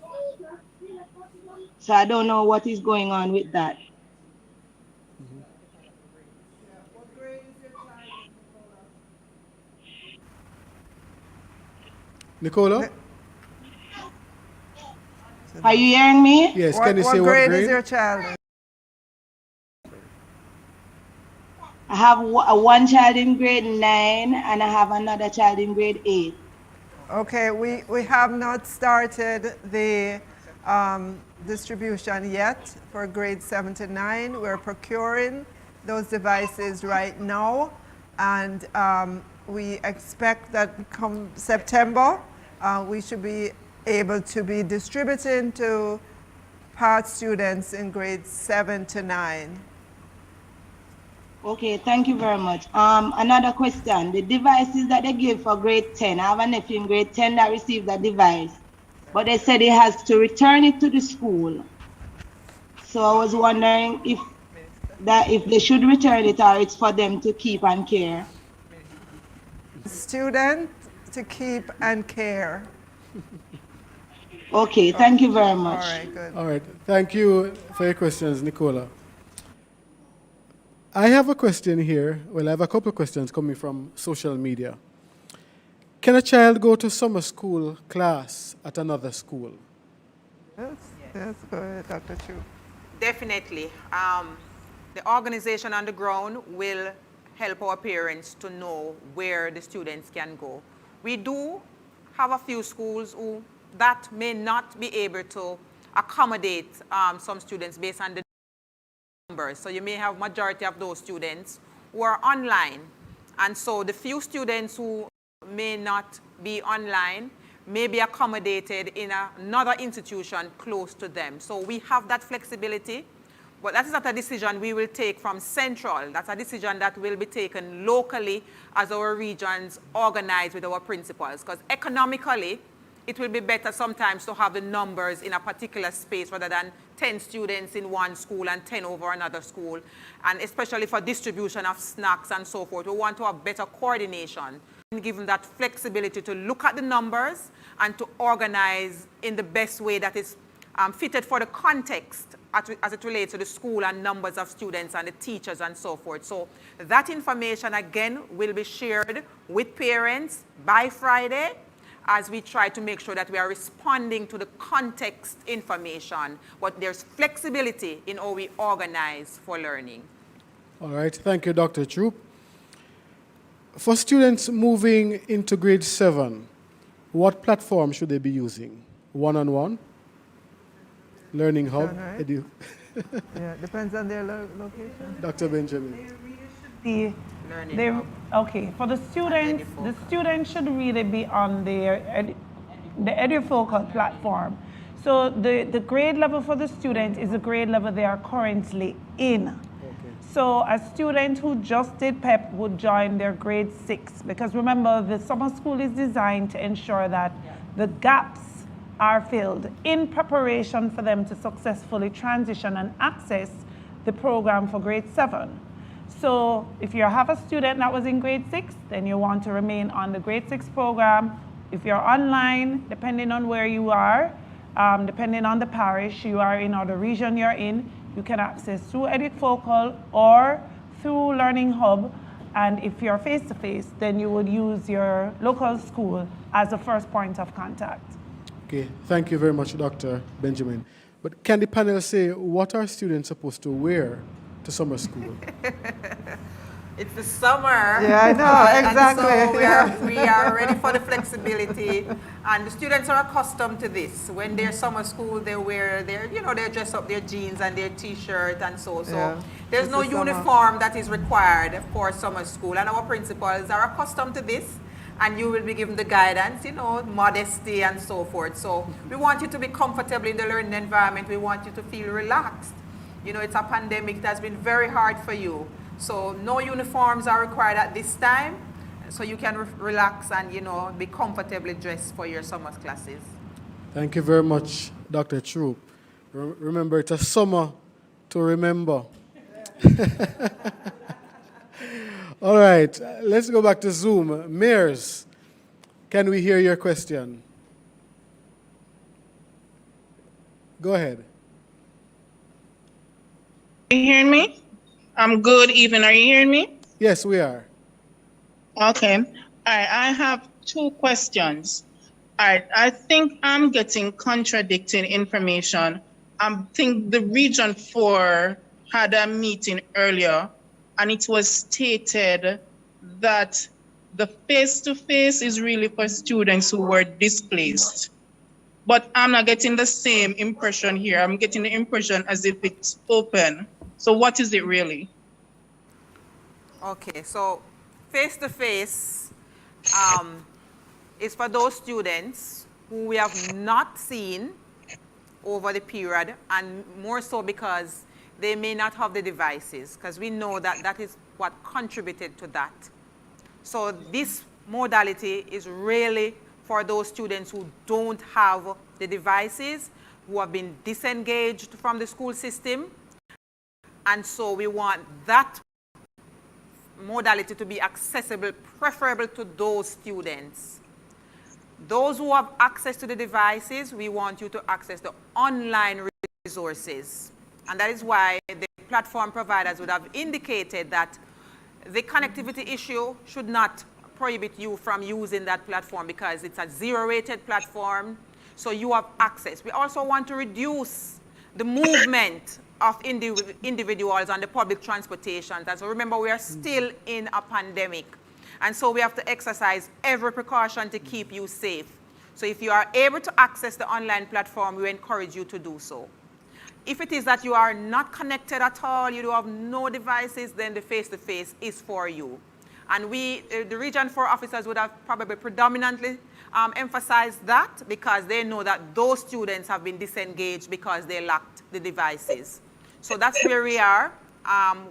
S20: So I don't know what is going on with that.
S2: Nicola?
S20: Are you hearing me?
S2: Yes, can you say what grade?
S9: What grade is your child in?
S20: I have one child in grade 9 and I have another child in grade 8.
S9: Okay, we have not started the distribution yet for grade 7 to 9. We're procuring those devices right now, and we expect that come September, we should be able to be distributing to part students in grades 7 to 9.
S20: Okay, thank you very much. Another question, the devices that they give for grade 10, I have a nephew in grade 10 that received that device, but they said he has to return it to the school. So I was wondering if they should return it or it's for them to keep and care.
S9: Student to keep and care.
S20: Okay, thank you very much.
S9: All right, good.
S2: All right, thank you for your questions, Nicola. I have a question here. Well, I have a couple of questions coming from social media. Can a child go to summer school class at another school?
S9: Yes, go ahead, Dr. Troupe.
S8: Definitely. The organization on the ground will help our parents to know where the students can go. We do have a few schools that may not be able to accommodate some students based on the numbers. So you may have majority of those students who are online. And so the few students who may not be online may be accommodated in another institution close to them. So we have that flexibility, but that is not a decision we will take from central. That's a decision that will be taken locally as our regions organize with our principals, because economically, it will be better sometimes to have the numbers in a particular space rather than 10 students in one school and 10 over another school. And especially for distribution of snacks and so forth, we want to have better coordination and give them that flexibility to look at the numbers and to organize in the best way that is fitted for the context as it relates to the school and numbers of students and the teachers and so forth. So that information, again, will be shared with parents by Friday, as we try to make sure that we are responding to the context information, but there's flexibility in how we organize for learning.
S2: All right, thank you, Dr. Troupe. For students moving into grade 7, what platform should they be using? One-on-one? Learning Hub?
S9: Right. Yeah, depends on their location.
S2: Dr. Benjamin.
S3: Okay, for the students should really be on the EduFocal platform. So the grade level for the student is the grade level they are currently in. Okay. So a student who just did PEP would join their grade 6, because remember, the summer school is designed to ensure that the gaps are filled in preparation for them to successfully transition and access the program for grade 7. So if you have a student that was in grade 6, then you want to remain on the grade 6 program. If you're online, depending on where you are, depending on the parish you are in or the region you're in, you can access through EduFocal or through Learning Hub. And if you're face-to-face, then you would use your local school as the first point of contact.
S2: Okay, thank you very much, Dr. Benjamin. But can the panel say what are students supposed to wear to summer school?
S8: It's the summer.
S3: Yeah, I know, exactly.
S8: And so we are ready for the flexibility. And the students are accustomed to this. When they're summer school, they wear their, they dress up their jeans and their t-shirt and so. So there's no uniform that is required for summer school. And our principals are accustomed to this. And you will be given the guidance, modesty and so forth. So we want you to be comfortable in the learning environment. We want you to feel relaxed. It's a pandemic that's been very hard for you. So no uniforms are required at this time. So you can relax and, be comfortably dressed for your summer classes.
S2: Thank you very much, Dr. Troupe. Remember, it's a summer to remember. All right, let's go back to Zoom. Mayors, can we hear your question? Go ahead.
S21: Are you hearing me? Good evening. Are you hearing me?
S2: Yes, we are.
S21: Okay. All right. I have 2 questions. All right. I think I'm getting contradicting information. I think the Region 4 had a meeting earlier, and it was stated that the face-to-face is really for students who were displaced. But I'm not getting the same impression here. I'm getting the impression as if it's open. So what is it really?
S8: Okay, so face-to-face is for those students who we have not seen over the period, and more so because they may not have the devices, because we know that that is what contributed to that. So this modality is really for those students who don't have the devices, who have been disengaged from the school system. And so we want that modality to be accessible, preferable to those students. Those who have access to the devices, we want you to access the online resources. And that is why the platform providers would have indicated that the connectivity issue should not prohibit you from using that platform, because it's a zero-rated platform, so you have access. We also want to reduce the movement of individuals on the public transportation. And so remember, we are still in a pandemic. And so we have to exercise every precaution to keep you safe. So if you are able to access the online platform, we encourage you to do so. If it is that you are not connected at all, you don't have no devices, then the face-to-face is for you. And we, the Region 4 officers would have probably predominantly emphasized that, because they know that those students have been disengaged because they lacked the devices. So that's where we are.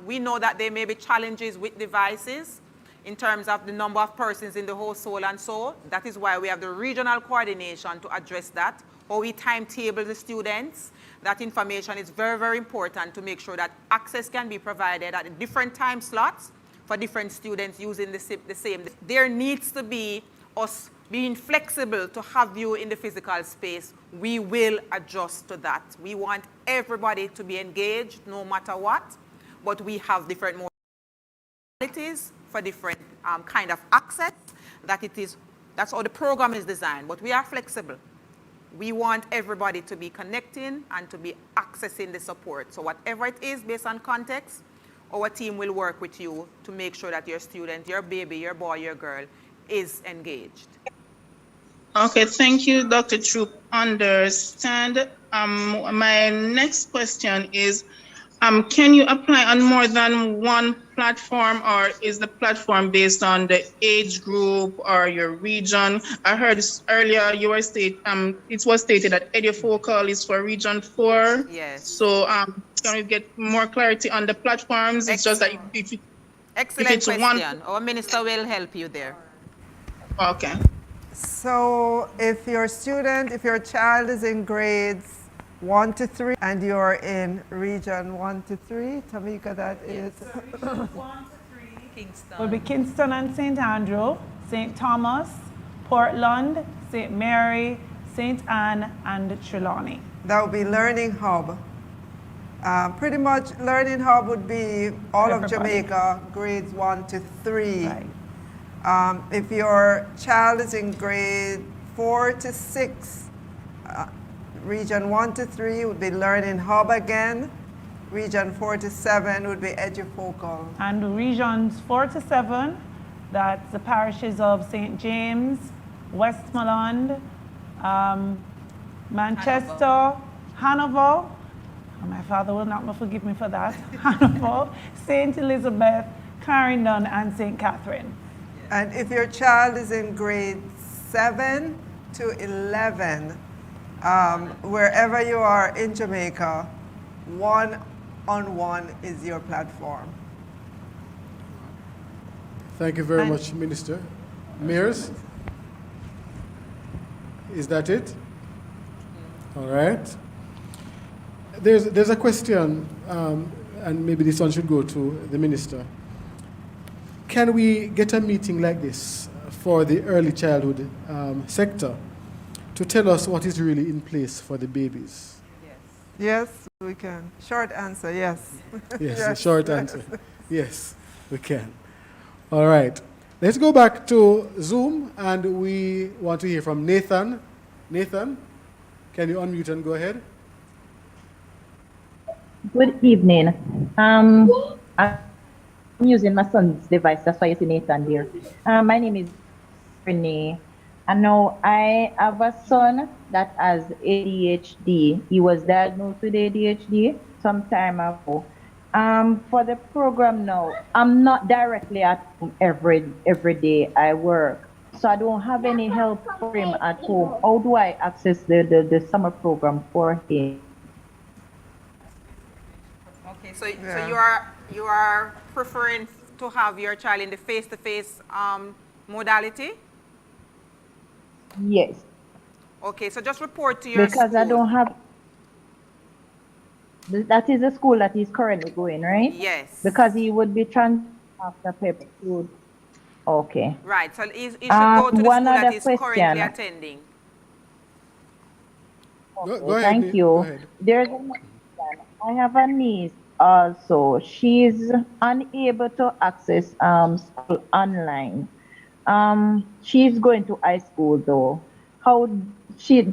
S8: We know that there may be challenges with devices in terms of the number of persons in the household and so. That is why we have the regional coordination to address that, or we timetable the students. That information is very, very important to make sure that access can be provided at different time slots for different students using the same. There needs to be us being flexible to have you in the physical space. We will adjust to that. We want everybody to be engaged no matter what, but we have different modalities for different kind of access. That's how the program is designed, but we are flexible. We want everybody to be connecting and to be accessing the support. So whatever it is based on context, our team will work with you to make sure that your student, your baby, your boy, your girl is engaged.
S21: Okay, thank you, Dr. Troupe. Understand. My next question is, can you apply on more than one platform, or is the platform based on the age group or your region? I heard earlier it was stated that EduFocal is for Region 4.
S8: Yes.
S21: So can we get more clarity on the platforms? It's just that if
S8: Excellent
S21: it's
S8: question. Our minister will help you there.
S21: Okay.
S9: So if your child is in grades 1 to 3, and you're in region 1 to 3. Tamika, that is.
S8: Regions 1 to 3, Kingston.
S3: Will be Kingston and St. Andrew, St. Thomas, Portland, St. Mary, St. Anne, and Trelawney.
S9: That would be Learning Hub. Pretty much Learning Hub would be all of Jamaica, grades 1 to 3.
S3: Right.
S9: If your child is in grade 4 to 6, region 1 to 3 would be Learning Hub again. Region 4 to 7 would be Edufocal.
S3: And regions 4 to 7, that's the parishes of St. James, Westmoreland, Manchester, Hanover. My father will not forgive me for that. Hanover, St. Elizabeth, Clarendon, and St. Catherine.
S9: And if your child is in grade 7 to 11, wherever you are in Jamaica, one-on-one is your platform.
S2: Thank you very much, Minister. Mayors? Is that it? All right. There's a question, and maybe this one should go to the Minister. Can we get a meeting like this for the early childhood sector to tell us what is really in place for the babies?
S9: Yes, we can. Short answer, yes.
S2: Yes, the short answer. Yes, we can. All right. Let's go back to Zoom, and we want to hear from Nathan. Nathan, can you unmute and go ahead?
S1: Good evening. I'm using my son's device, that's why you see Nathan there. My name is Renee, and now I have a son that has ADHD. He was diagnosed with ADHD some time ago. For the program now, I'm not directly at home every day I work, so I don't have any help for him at home. How do I access the summer program for him?
S8: Okay, so you are preferring to have your child in the face-to-face modality?
S1: Yes.
S8: Okay, so just report to your
S1: because
S8: school.
S1: I don't have. That is the school that he's currently going, right?
S8: Yes.
S1: Because he would be transferred after paper school. Okay.
S8: Right, so he should go to the school that he's currently attending.
S1: Okay,
S2: go ahead,
S1: thank you.
S2: go ahead.
S1: There's a question. I have a niece also. She's unable to access school online. She's going to high school though. How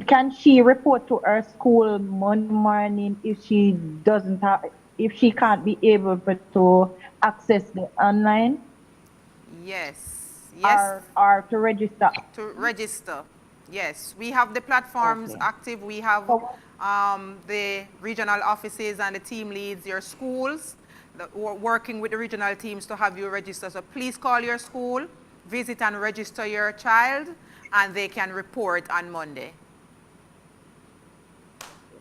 S1: can she report to her school Monday morning if she doesn't have, if she can't be able to access the online?
S8: Yes. Yes.
S1: Or to register.
S8: To register. Yes, we have the platforms active. We have the regional offices and the team leads, your schools, working with the regional teams to have you register. So please call your school, visit and register your child, and they can report on Monday.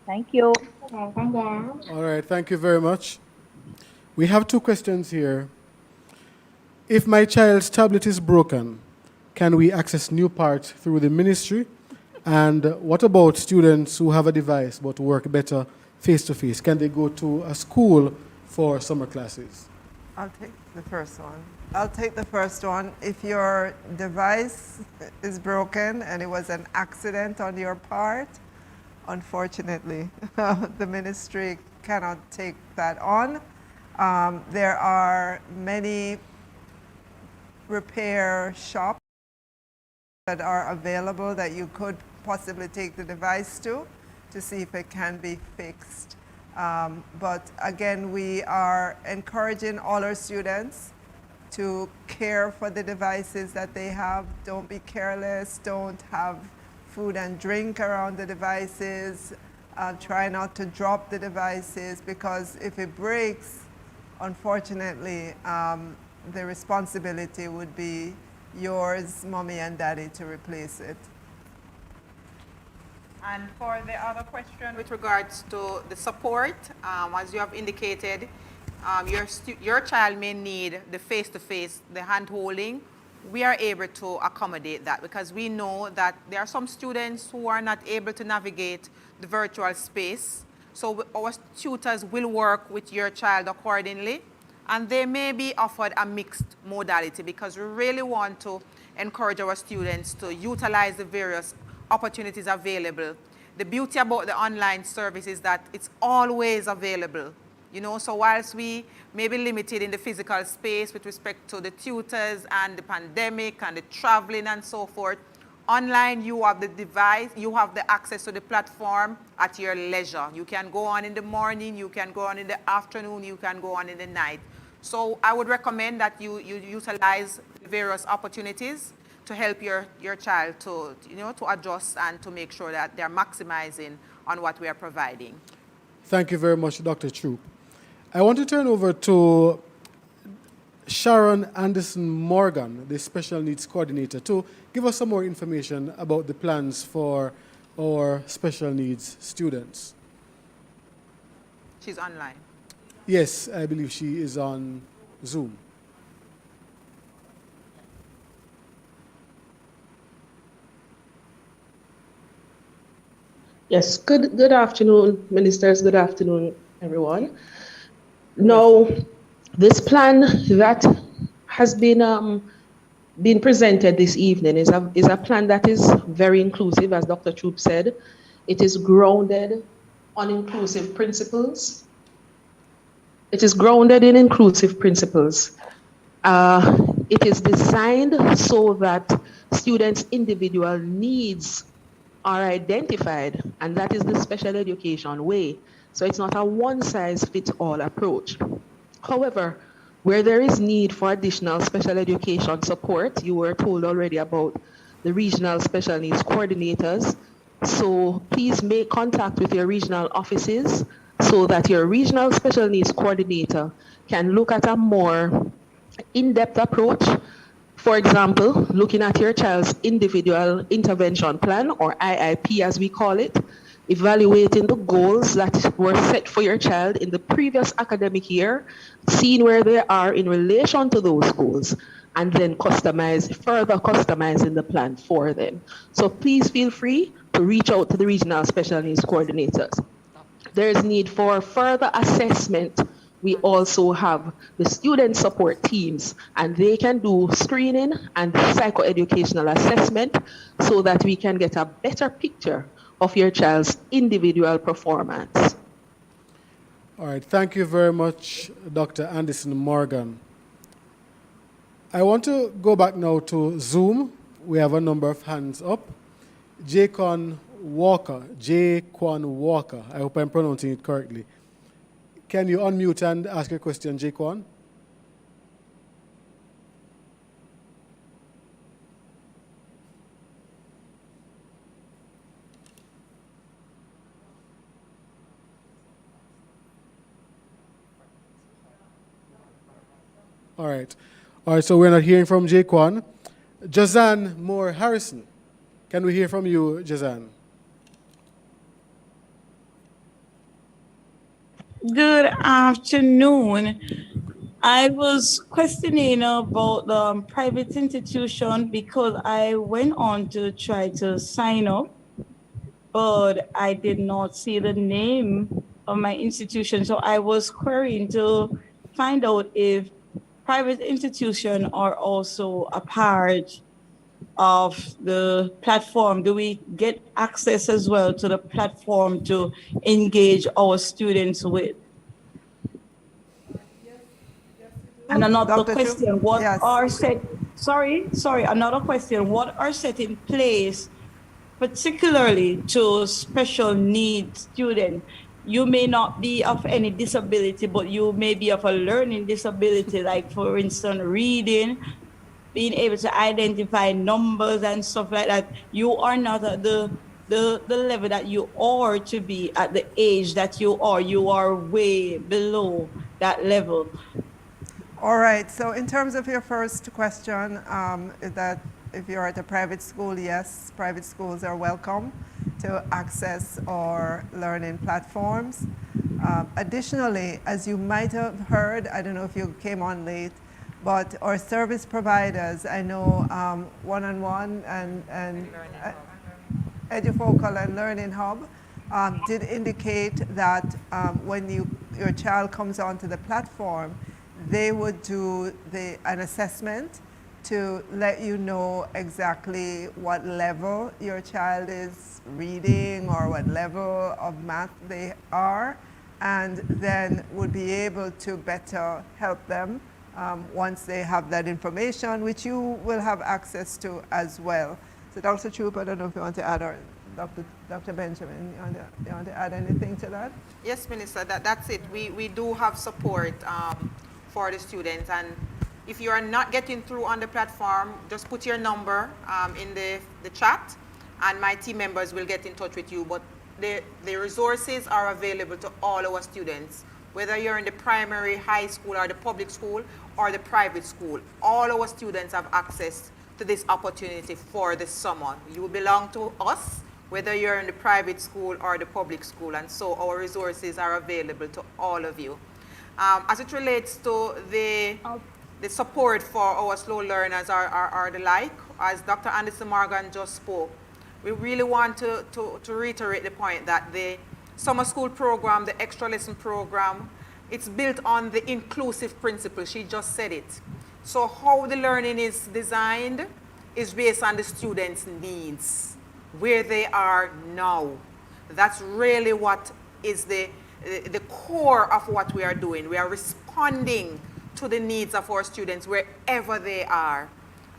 S1: Thank you.
S2: All right, thank you very much. We have two questions here. If my child's tablet is broken, can we access new parts through the ministry? And what about students who have a device but work better face-to-face? Can they go to a school for summer classes?
S9: I'll take the first one. If your device is broken and it was an accident on your part, unfortunately, the ministry cannot take that on. There are many repair shops that are available that you could possibly take the device to see if it can be fixed. But again, we are encouraging all our students to care for the devices that they have. Don't be careless. Don't have food and drink around the devices. Try not to drop the devices, because if it breaks, unfortunately, the responsibility would be yours, mommy and daddy, to replace it.
S8: And for the other question with regards to the support, as you have indicated, your child may need the face-to-face, the hand-holding, we are able to accommodate that, because we know that there are some students who are not able to navigate the virtual space. So our tutors will work with your child accordingly, and they may be offered a mixed modality, because we really want to encourage our students to utilize the various opportunities available. The beauty about the online service is that it's always available. You know, so whilst we may be limited in the physical space with respect to the tutors and the pandemic and the traveling and so forth, online you have the device, you have the access to the platform at your leisure. You can go on in the morning, you can go on in the afternoon, you can go on in the night. So I would recommend that you utilize various opportunities to help your child to, to adjust and to make sure that they're maximizing on what we are providing.
S2: Thank you very much, Dr. Troupe. I want to turn over to Sharon Anderson Morgan, the Special Needs Coordinator, to give us some more information about the plans for our special needs students.
S8: She's online.
S2: Yes, I believe she is on Zoom.
S4: Yes, good afternoon, ministers. Good afternoon, everyone. Now, this plan that has been presented this evening is a plan that is very inclusive, as Dr. Troupe said. It is grounded on inclusive principles. It is grounded in inclusive principles. It is designed so that students' individual needs are identified, and that is the special education way. So it's not a one-size-fits-all approach. However, where there is need for additional special education support, you were told already about the regional special needs coordinators. So please make contact with your regional offices so that your regional special needs coordinator can look at a more in-depth approach. For example, looking at your child's individual intervention plan, or IIP as we call it, evaluating the goals that were set for your child in the previous academic year, seeing where they are in relation to those goals, and then further customizing the plan for them. So please feel free to reach out to the regional special needs coordinators. There is need for further assessment. We also have the student support teams, and they can do screening and psychoeducational assessment so that we can get a better picture of your child's individual performance.
S2: All right, thank you very much, Dr. Anderson Morgan. I want to go back now to Zoom. We have a number of hands up. Jaquan Walker, I hope I'm pronouncing it correctly. Can you unmute and ask your question, Jaquan? All right, so we're not hearing from Jaquan. Jazan Moore Harrison. Can we hear from you, Jazan?
S22: Good afternoon. I was questioning about the private institution because I went on to try to sign up, but I did not see the name of my institution. So I was querying to find out if private institutions are also a part of the platform. Do we get access as well to the platform to engage our students with? And another question, another question, what are set in place particularly to special needs students? You may not be of any disability, but you may be of a learning disability, like for instance, reading, being able to identify numbers and stuff like that. You are not at the level that you are to be at the age that you are way below that level.
S9: All right, so in terms of your first question, that if you're at a private school, yes, private schools are welcome to access our learning platforms. Additionally, as you might have heard, I don't know if you came on late, but our service providers, I know One-on-One and Edufocal and Learning Hub did indicate that when your child comes onto the platform, they would do an assessment to let you know exactly what level your child is reading or what level of math they are, and then would be able to better help them once they have that information, which you will have access to as well. So Dr. Troupe, I don't know if you want to add, or Dr. Benjamin, you want to add anything to that?
S8: Yes, Minister, that's it. We do have support for the students, and if you are not getting through on the platform, just put your number in the chat, and my team members will get in touch with you. But the resources are available to all our students, whether you're in the primary, high school, or the public school, or the private school. All our students have access to this opportunity for the summer. You belong to us, whether you're in the private school or the public school, and so our resources are available to all of you. As it relates to the support for our slow learners or the like, as Dr. Anderson Morgan just spoke, we really want to reiterate the point that the summer school program, the extra lesson program, it's built on the inclusive principle. She just said it. So how the learning is designed is based on the students' needs, where they are now. That's really what is the core of what we are doing. We are responding to the needs of our students wherever they are.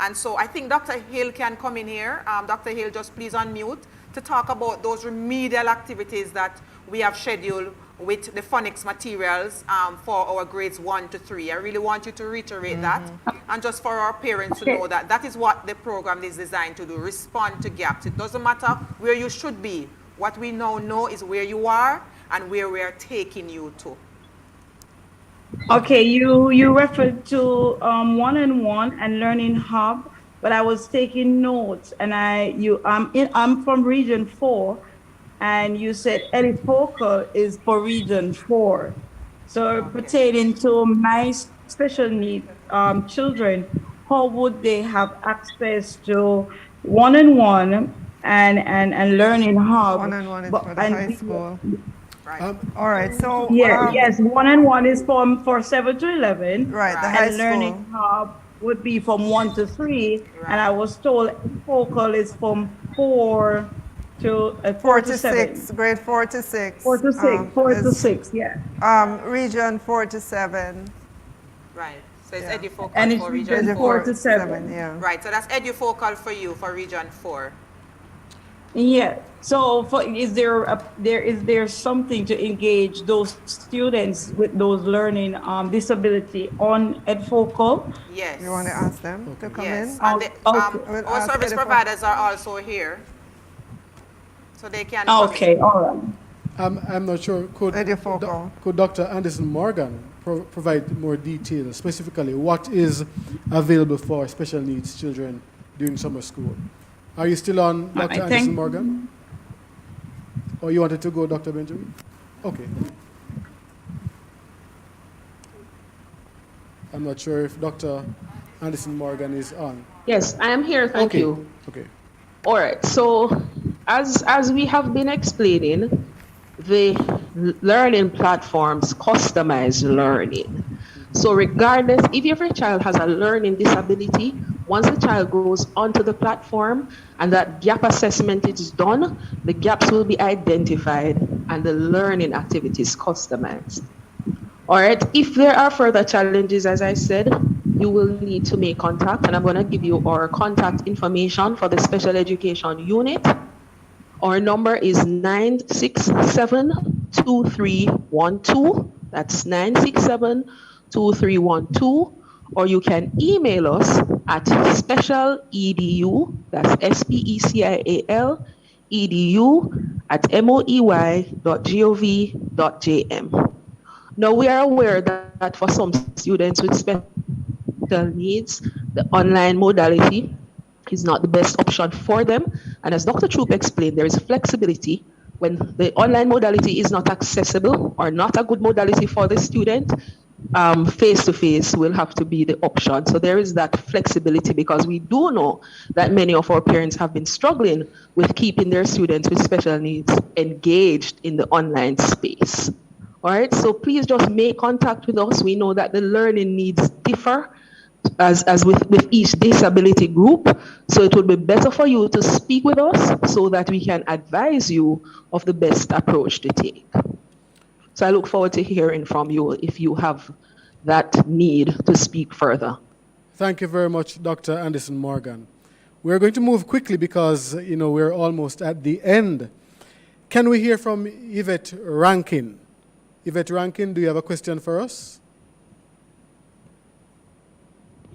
S8: And so I think Dr. Hill can come in here. Dr. Hill, just please unmute to talk about those remedial activities that we have scheduled with the phonics materials for our grades 1 to 3. I really want you to reiterate that, and just for our parents to know that that is what the program is designed to do, respond to gaps. It doesn't matter where you should be. What we now know is where you are and where we are taking you to.
S22: Okay, you referred to One-on-One and Learning Hub, but I was taking notes, and I'm from Region 4, and you said Edufocal is for Region 4. So pertaining to my special needs children, how would they have access to One-on-One and Learning Hub?
S9: One-on-One is for the high school.
S8: Right.
S9: All right. So
S22: yes, One-on-One is for 7 to 11.
S9: Right. The high
S22: and Learning Hub would be from 1 to 3, and I was told Focal is from 4 to
S9: 6, grade 4 to 6.
S22: 4 to 6, 4 to 6, yeah.
S9: Region 4 to 7.
S8: Right. So it's Edufocal
S22: And it's
S8: for Region
S22: 4 to 7.
S9: Yeah.
S8: Right. So that's Edufocal for you for Region 4.
S22: Yeah. So is there something to engage those students with those learning disability on Edufocal?
S8: Yes.
S9: You want to ask them to come in?
S8: And our service providers are also here, so they can.
S22: Okay. All right.
S2: I'm not sure. Could Dr. Anderson Morgan provide more details, specifically what is available for special needs children during summer school? Are you still on, Dr. Anderson Morgan? Or you wanted to go, Dr. Benjamin? Okay. I'm not sure if Dr. Anderson Morgan is on.
S4: Yes, I am here. Thank you.
S2: Okay.
S4: All right. So, as we have been explaining, the learning platforms customize learning. So regardless, if your child has a learning disability, once the child goes onto the platform and that gap assessment is done, the gaps will be identified and the learning activities customized. All right, if there are further challenges, as I said, you will need to make contact, and I'm going to give you our contact information for the special education unit. Our number is 967-2312. That's 967-2312. Or you can email us at specialedu, that's SPECIAL, edu @moey.gov.jm. Now, we are aware that for some students with special needs, the online modality is not the best option for them. And as Dr. Troupe explained, there is flexibility when the online modality is not accessible or not a good modality for the student. face-to-face will have to be the option. So there is that flexibility, because we do know that many of our parents have been struggling with keeping their students with special needs engaged in the online space. All right, so please just make contact with us. We know that the learning needs differ as with each disability group. So it would be better for you to speak with us so that we can advise you of the best approach to take. So I look forward to hearing from you if you have that need to speak further.
S2: Thank you very much, Dr. Anderson Morgan. We're going to move quickly because, we're almost at the end. Can we hear from Yvette Rankin? Yvette Rankin, do you have a question for us?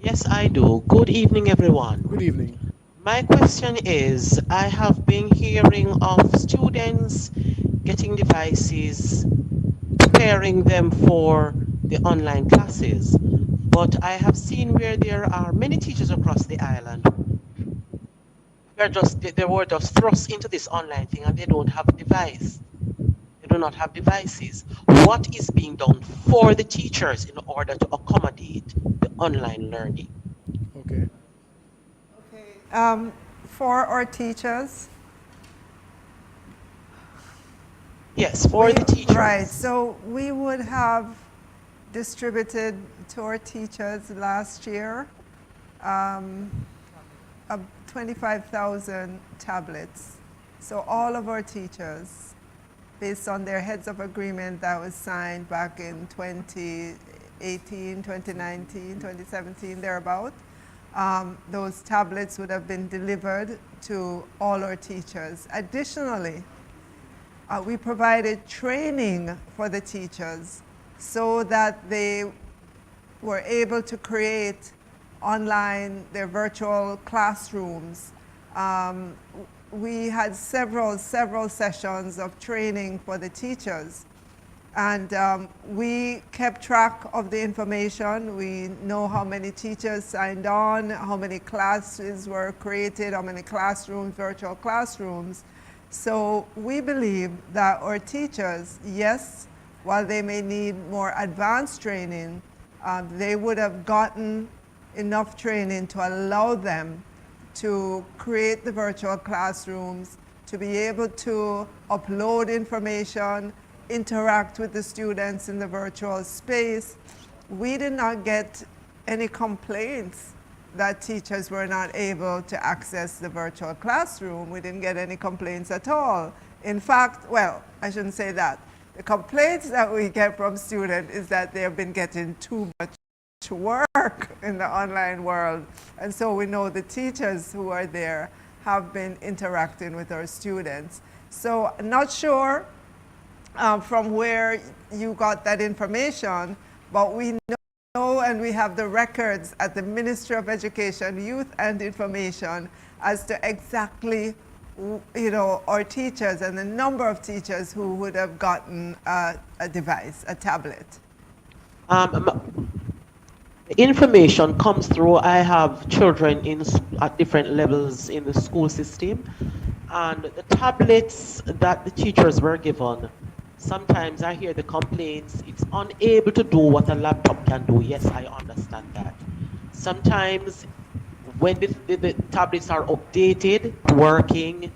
S6: Yes, I do. Good evening, everyone.
S2: Good evening.
S6: My question is, I have been hearing of students getting devices, preparing them for the online classes, but I have seen where there are many teachers across the island. They were just thrust into this online thing and they don't have a device. They do not have devices. What is being done for the teachers in order to accommodate the online learning?
S2: Okay.
S9: For our teachers?
S6: Yes, for the teachers.
S9: Right, so we would have distributed to our teachers last year 25,000 tablets. So all of our teachers, based on their heads of agreement that was signed back in 2018, 2019, 2017, thereabout, those tablets would have been delivered to all our teachers. Additionally, we provided training for the teachers so that they were able to create online their virtual classrooms. We had several sessions of training for the teachers. And we kept track of the information. We know how many teachers signed on, how many classes were created, how many classrooms, virtual classrooms. So we believe that our teachers, yes, while they may need more advanced training, they would have gotten enough training to allow them to create the virtual classrooms, to be able to upload information, interact with the students in the virtual space. We did not get any complaints that teachers were not able to access the virtual classroom. We didn't get any complaints at all. In fact, well, I shouldn't say that. The complaints that we get from students is that they have been getting too much work in the online world. And so we know the teachers who are there have been interacting with our students. So I'm not sure from where you got that information, but we know and we have the records at the Ministry of Education, Youth and Information as to exactly, our teachers and the number of teachers who would have gotten a device, a tablet.
S6: Information comes through. I have children at different levels in the school system, and the tablets that the teachers were given, sometimes I hear the complaints, it's unable to do what a laptop can do. Yes, I understand that. Sometimes when the tablets are updated, working,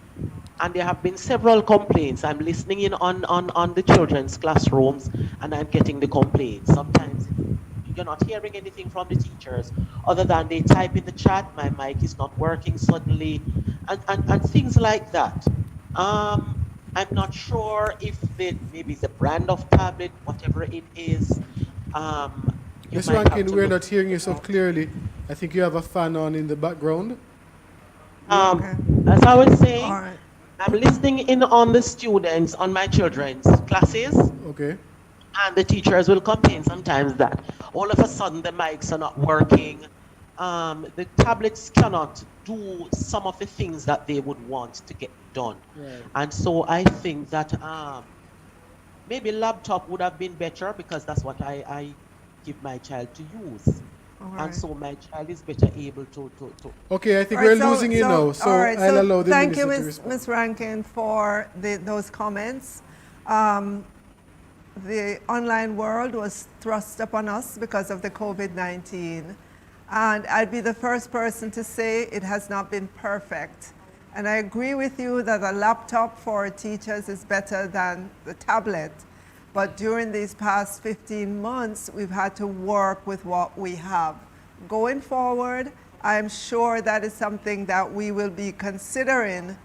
S6: and there have been several complaints. I'm listening in on the children's classrooms and I'm getting the complaints. Sometimes you're not hearing anything from the teachers other than they type in the chat, my mic is not working suddenly, and things like that. I'm not sure if maybe it's a brand of tablet, whatever it is.
S2: Ms. Rankin, we're not hearing you so clearly. I think you have a fan on in the background.
S6: As I was saying, I'm listening in on the students, on my children's classes.
S2: Okay.
S6: And the teachers will complain sometimes that all of a sudden the mics are not working. The tablets cannot do some of the things that they would want to get done.
S2: Right.
S6: And so I think that maybe laptop would have been better because that's what I give my child to use. And so my child is better able to.
S2: Okay, I think we're losing you now, so I'll allow the
S9: minister
S2: to
S9: respond. Thank you,
S2: respond.
S9: Ms. Rankin, for those comments. the online world was thrust upon us because of the COVID-19. And I'd be the first person to say it has not been perfect. And I agree with you that a laptop for teachers is better than the tablet. But during these past 15 months, we've had to work with what we have. Going forward, I'm sure that is something that we will be considering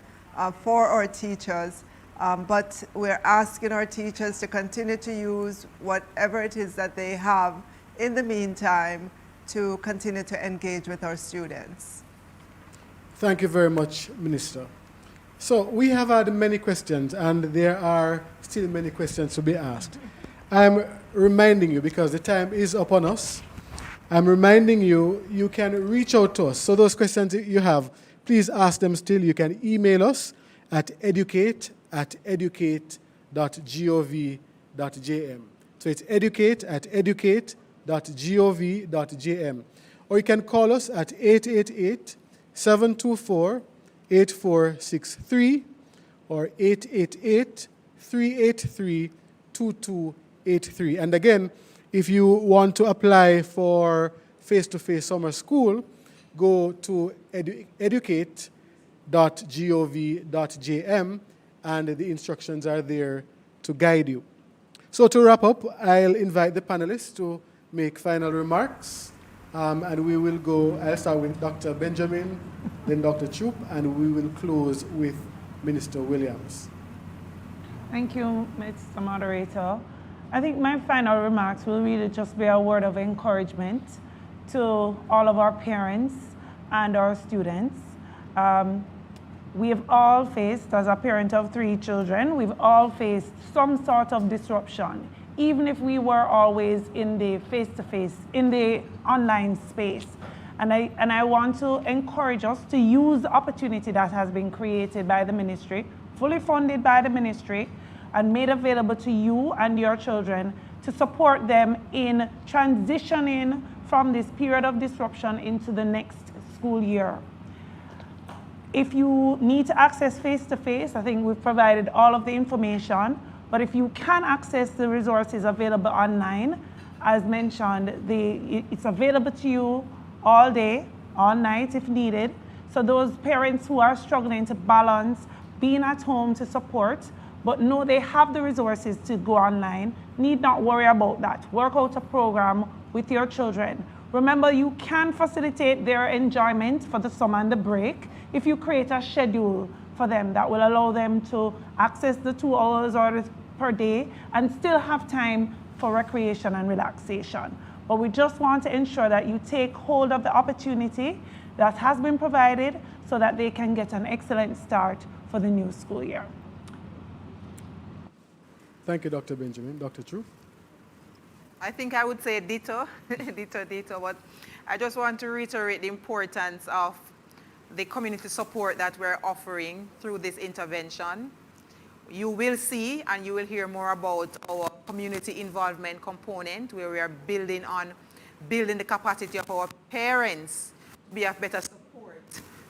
S9: for our teachers. But we're asking our teachers to continue to use whatever it is that they have in the meantime to continue to engage with our students.
S2: Thank you very much, Minister. So we have had many questions, and there are still many questions to be asked. I'm reminding you, because the time is upon us, I'm reminding you, you can reach out to us. So those questions that you have, please ask them still. You can email us at educate@educate.gov.jm. So it's educate@educate.gov.jm. Or you can call us at 888-724-8463 or 888-383-2283. And again, if you want to apply for face-to-face summer school, go to educate.gov.jm, and the instructions are there to guide you. So to wrap up, I'll invite the panelists to make final remarks. And we will go, I'll start with Dr. Benjamin, then Dr. Troupe, and we will close with Minister Williams.
S3: Thank you, Mr. Moderator. I think my final remarks will really just be a word of encouragement to all of our parents and our students. We have all faced, as a parent of 3 children, we've all faced some sort of disruption, even if we were always in the face-to-face, in the online space. And I want to encourage us to use the opportunity that has been created by the ministry, fully funded by the ministry, and made available to you and your children to support them in transitioning from this period of disruption into the next school year. If you need to access face-to-face, I think we've provided all of the information, but if you can access the resources available online, as mentioned, it's available to you all day, all night if needed. So those parents who are struggling to balance being at home to support, but know they have the resources to go online, need not worry about that. Work out a program with your children. Remember, you can facilitate their enjoyment for the summer and the break if you create a schedule for them that will allow them to access the 2 hours per day and still have time for recreation and relaxation. But we just want to ensure that you take hold of the opportunity that has been provided so that they can get an excellent start for the new school year.
S2: Thank you, Dr. Benjamin. Dr. Troupe?
S8: I think I would say ditto, ditto, but I just want to reiterate the importance of the community support that we're offering through this intervention. You will see and you will hear more about our community involvement component, where we are building the capacity of our parents to be of better support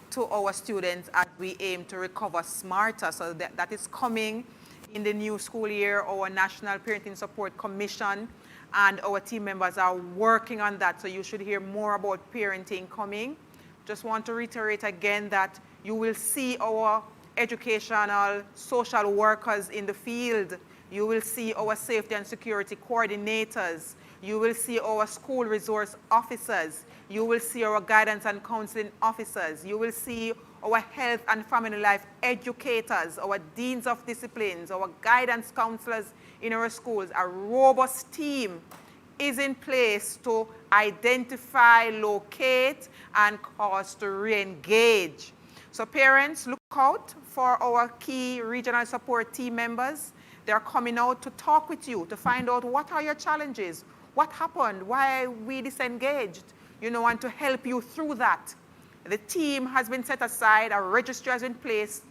S8: to our students as we aim to recover smarter. So that is coming in the new school year. Our National Parenting Support Commission and our team members are working on that. So you should hear more about parenting coming. Just want to reiterate again that you will see our educational social workers in the field. You will see our safety and security coordinators. You will see our school resource officers. You will see our guidance and counseling officers. You will see our health and family life educators, our deans of disciplines, our guidance counselors in our schools. A robust team is in place to identify, locate, and cause to re-engage. So parents, look out for our key regional support team members. They're coming out to talk with you, to find out what are your challenges, what happened, why we disengaged, and to help you through that. The team has been set aside, a registry has been placed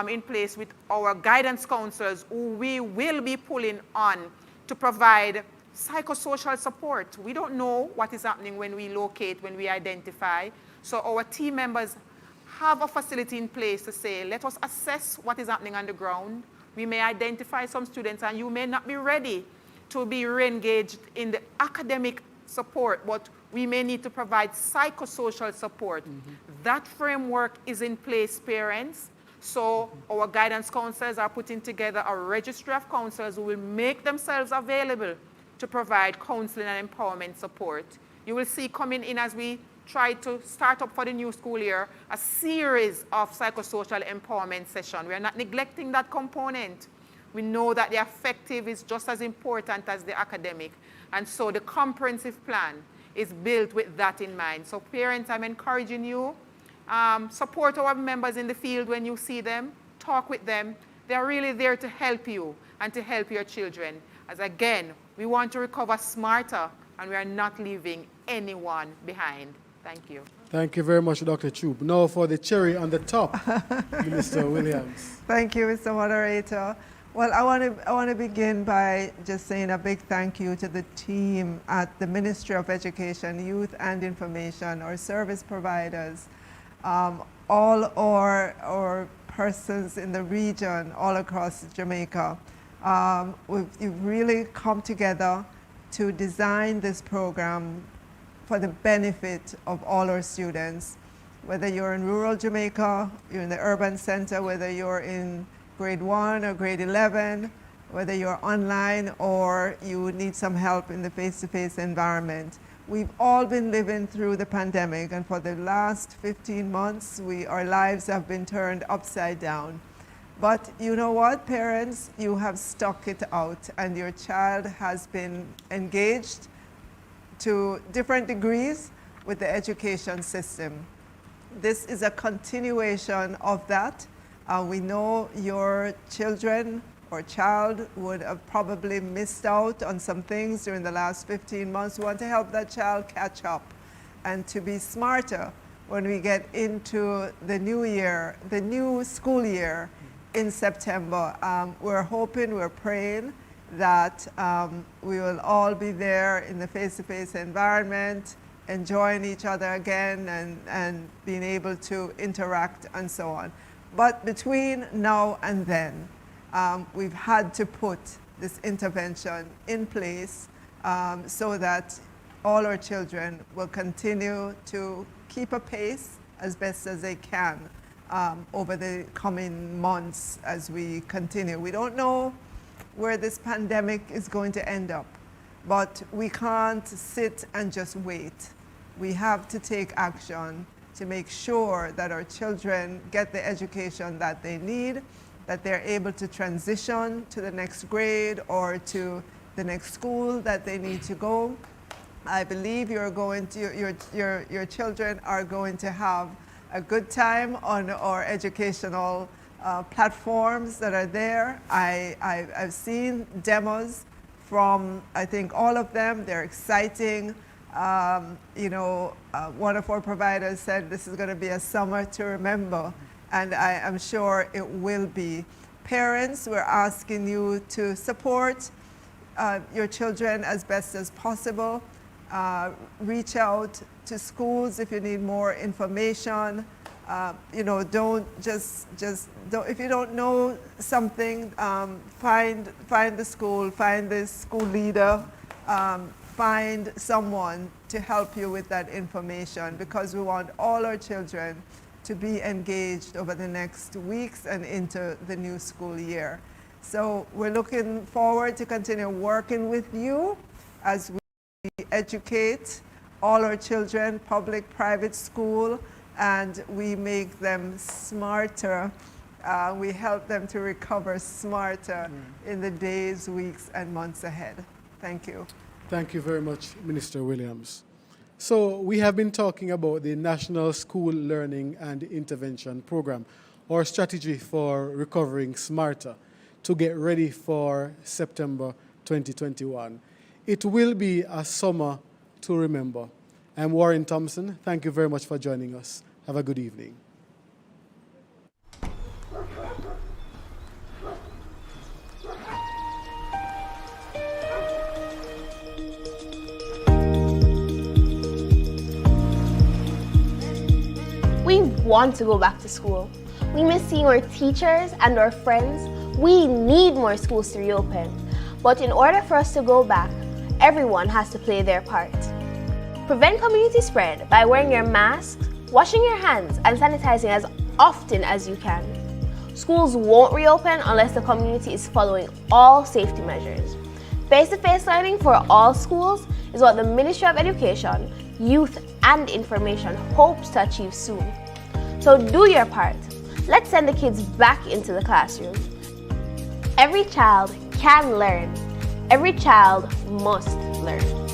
S8: in place with our guidance counselors, who we will be pulling on to provide psychosocial support. We don't know what is happening when we locate, when we identify. So our team members have a facility in place to say, let us assess what is happening on the ground. We may identify some students and you may not be ready to be re-engaged in the academic support, but we may need to provide psychosocial support. That framework is in place, parents. So our guidance counselors are putting together a registry of counselors who will make themselves available to provide counseling and empowerment support. You will see coming in as we try to start up for the new school year a series of psychosocial empowerment sessions. We are not neglecting that component. We know that the affective is just as important as the academic. And so the comprehensive plan is built with that in mind. So parents, I'm encouraging you, support our members in the field when you see them, talk with them. They're really there to help you and to help your children. As again, we want to recover smarter and we are not leaving anyone behind. Thank you.
S2: Thank you very much, Dr. Troupe. Now for the cherry on the top, Mr. Williams.
S9: Thank you, Mr. Moderator. Well, I want to begin by just saying a big thank you to the team at the Ministry of Education, Youth and Information, our service providers, all our persons in the region, all across Jamaica. You've really come together to design this program for the benefit of all our students. Whether you're in rural Jamaica, you're in the urban center, whether you're in grade 1 or grade 11, whether you're online or you need some help in the face-to-face environment. We've all been living through the pandemic, and for the last 15 months, our lives have been turned upside down. But you know what, parents? You have stuck it out, and your child has been engaged to different degrees with the education system. This is a continuation of that. We know your children or child would have probably missed out on some things during the last 15 months. We want to help that child catch up and to be smarter when we get into the new year, the new school year in September. We're hoping, we're praying that we will all be there in the face-to-face environment, enjoying each other again and being able to interact and so on. But between now and then, we've had to put this intervention in place so that all our children will continue to keep a pace as best as they can over the coming months as we continue. We don't know where this pandemic is going to end up, but we can't sit and just wait. We have to take action to make sure that our children get the education that they need, that they're able to transition to the next grade or to the next school that they need to go. I believe your children are going to have a good time on our educational platforms that are there. I've seen demos from, I think, all of them. They're exciting. One of our providers said this is going to be a summer to remember, and I am sure it will be. Parents, we're asking you to support your children as best as possible. Reach out to schools if you need more information. Don't if you don't know something, find the school, find the school leader, find someone to help you with that information, because we want all our children to be engaged over the next weeks and into the new school year. So we're looking forward to continue working with you as we educate all our children, public, private school, and we make them smarter. We help them to recover smarter in the days, weeks, and months ahead. Thank you.
S2: Thank you very much, Minister Williams. So we have been talking about the National School Learning and Intervention Program, or strategy for recovering smarter to get ready for September 2021. It will be a summer to remember. I'm Warren Thompson. Thank you very much for joining us. Have a good evening.
S5: We want to go back to school. We miss seeing our teachers and our friends. We need more schools to reopen. But in order for us to go back, everyone has to play their part. Prevent community spread by wearing your mask, washing your hands, and sanitizing as often as you can. Schools won't reopen unless the community is following all safety measures. Face-to-face learning for all schools is what the Ministry of Education, Youth and Information hopes to achieve soon. So do your part. Let's send the kids back into the classroom. Every child can learn. Every child must learn.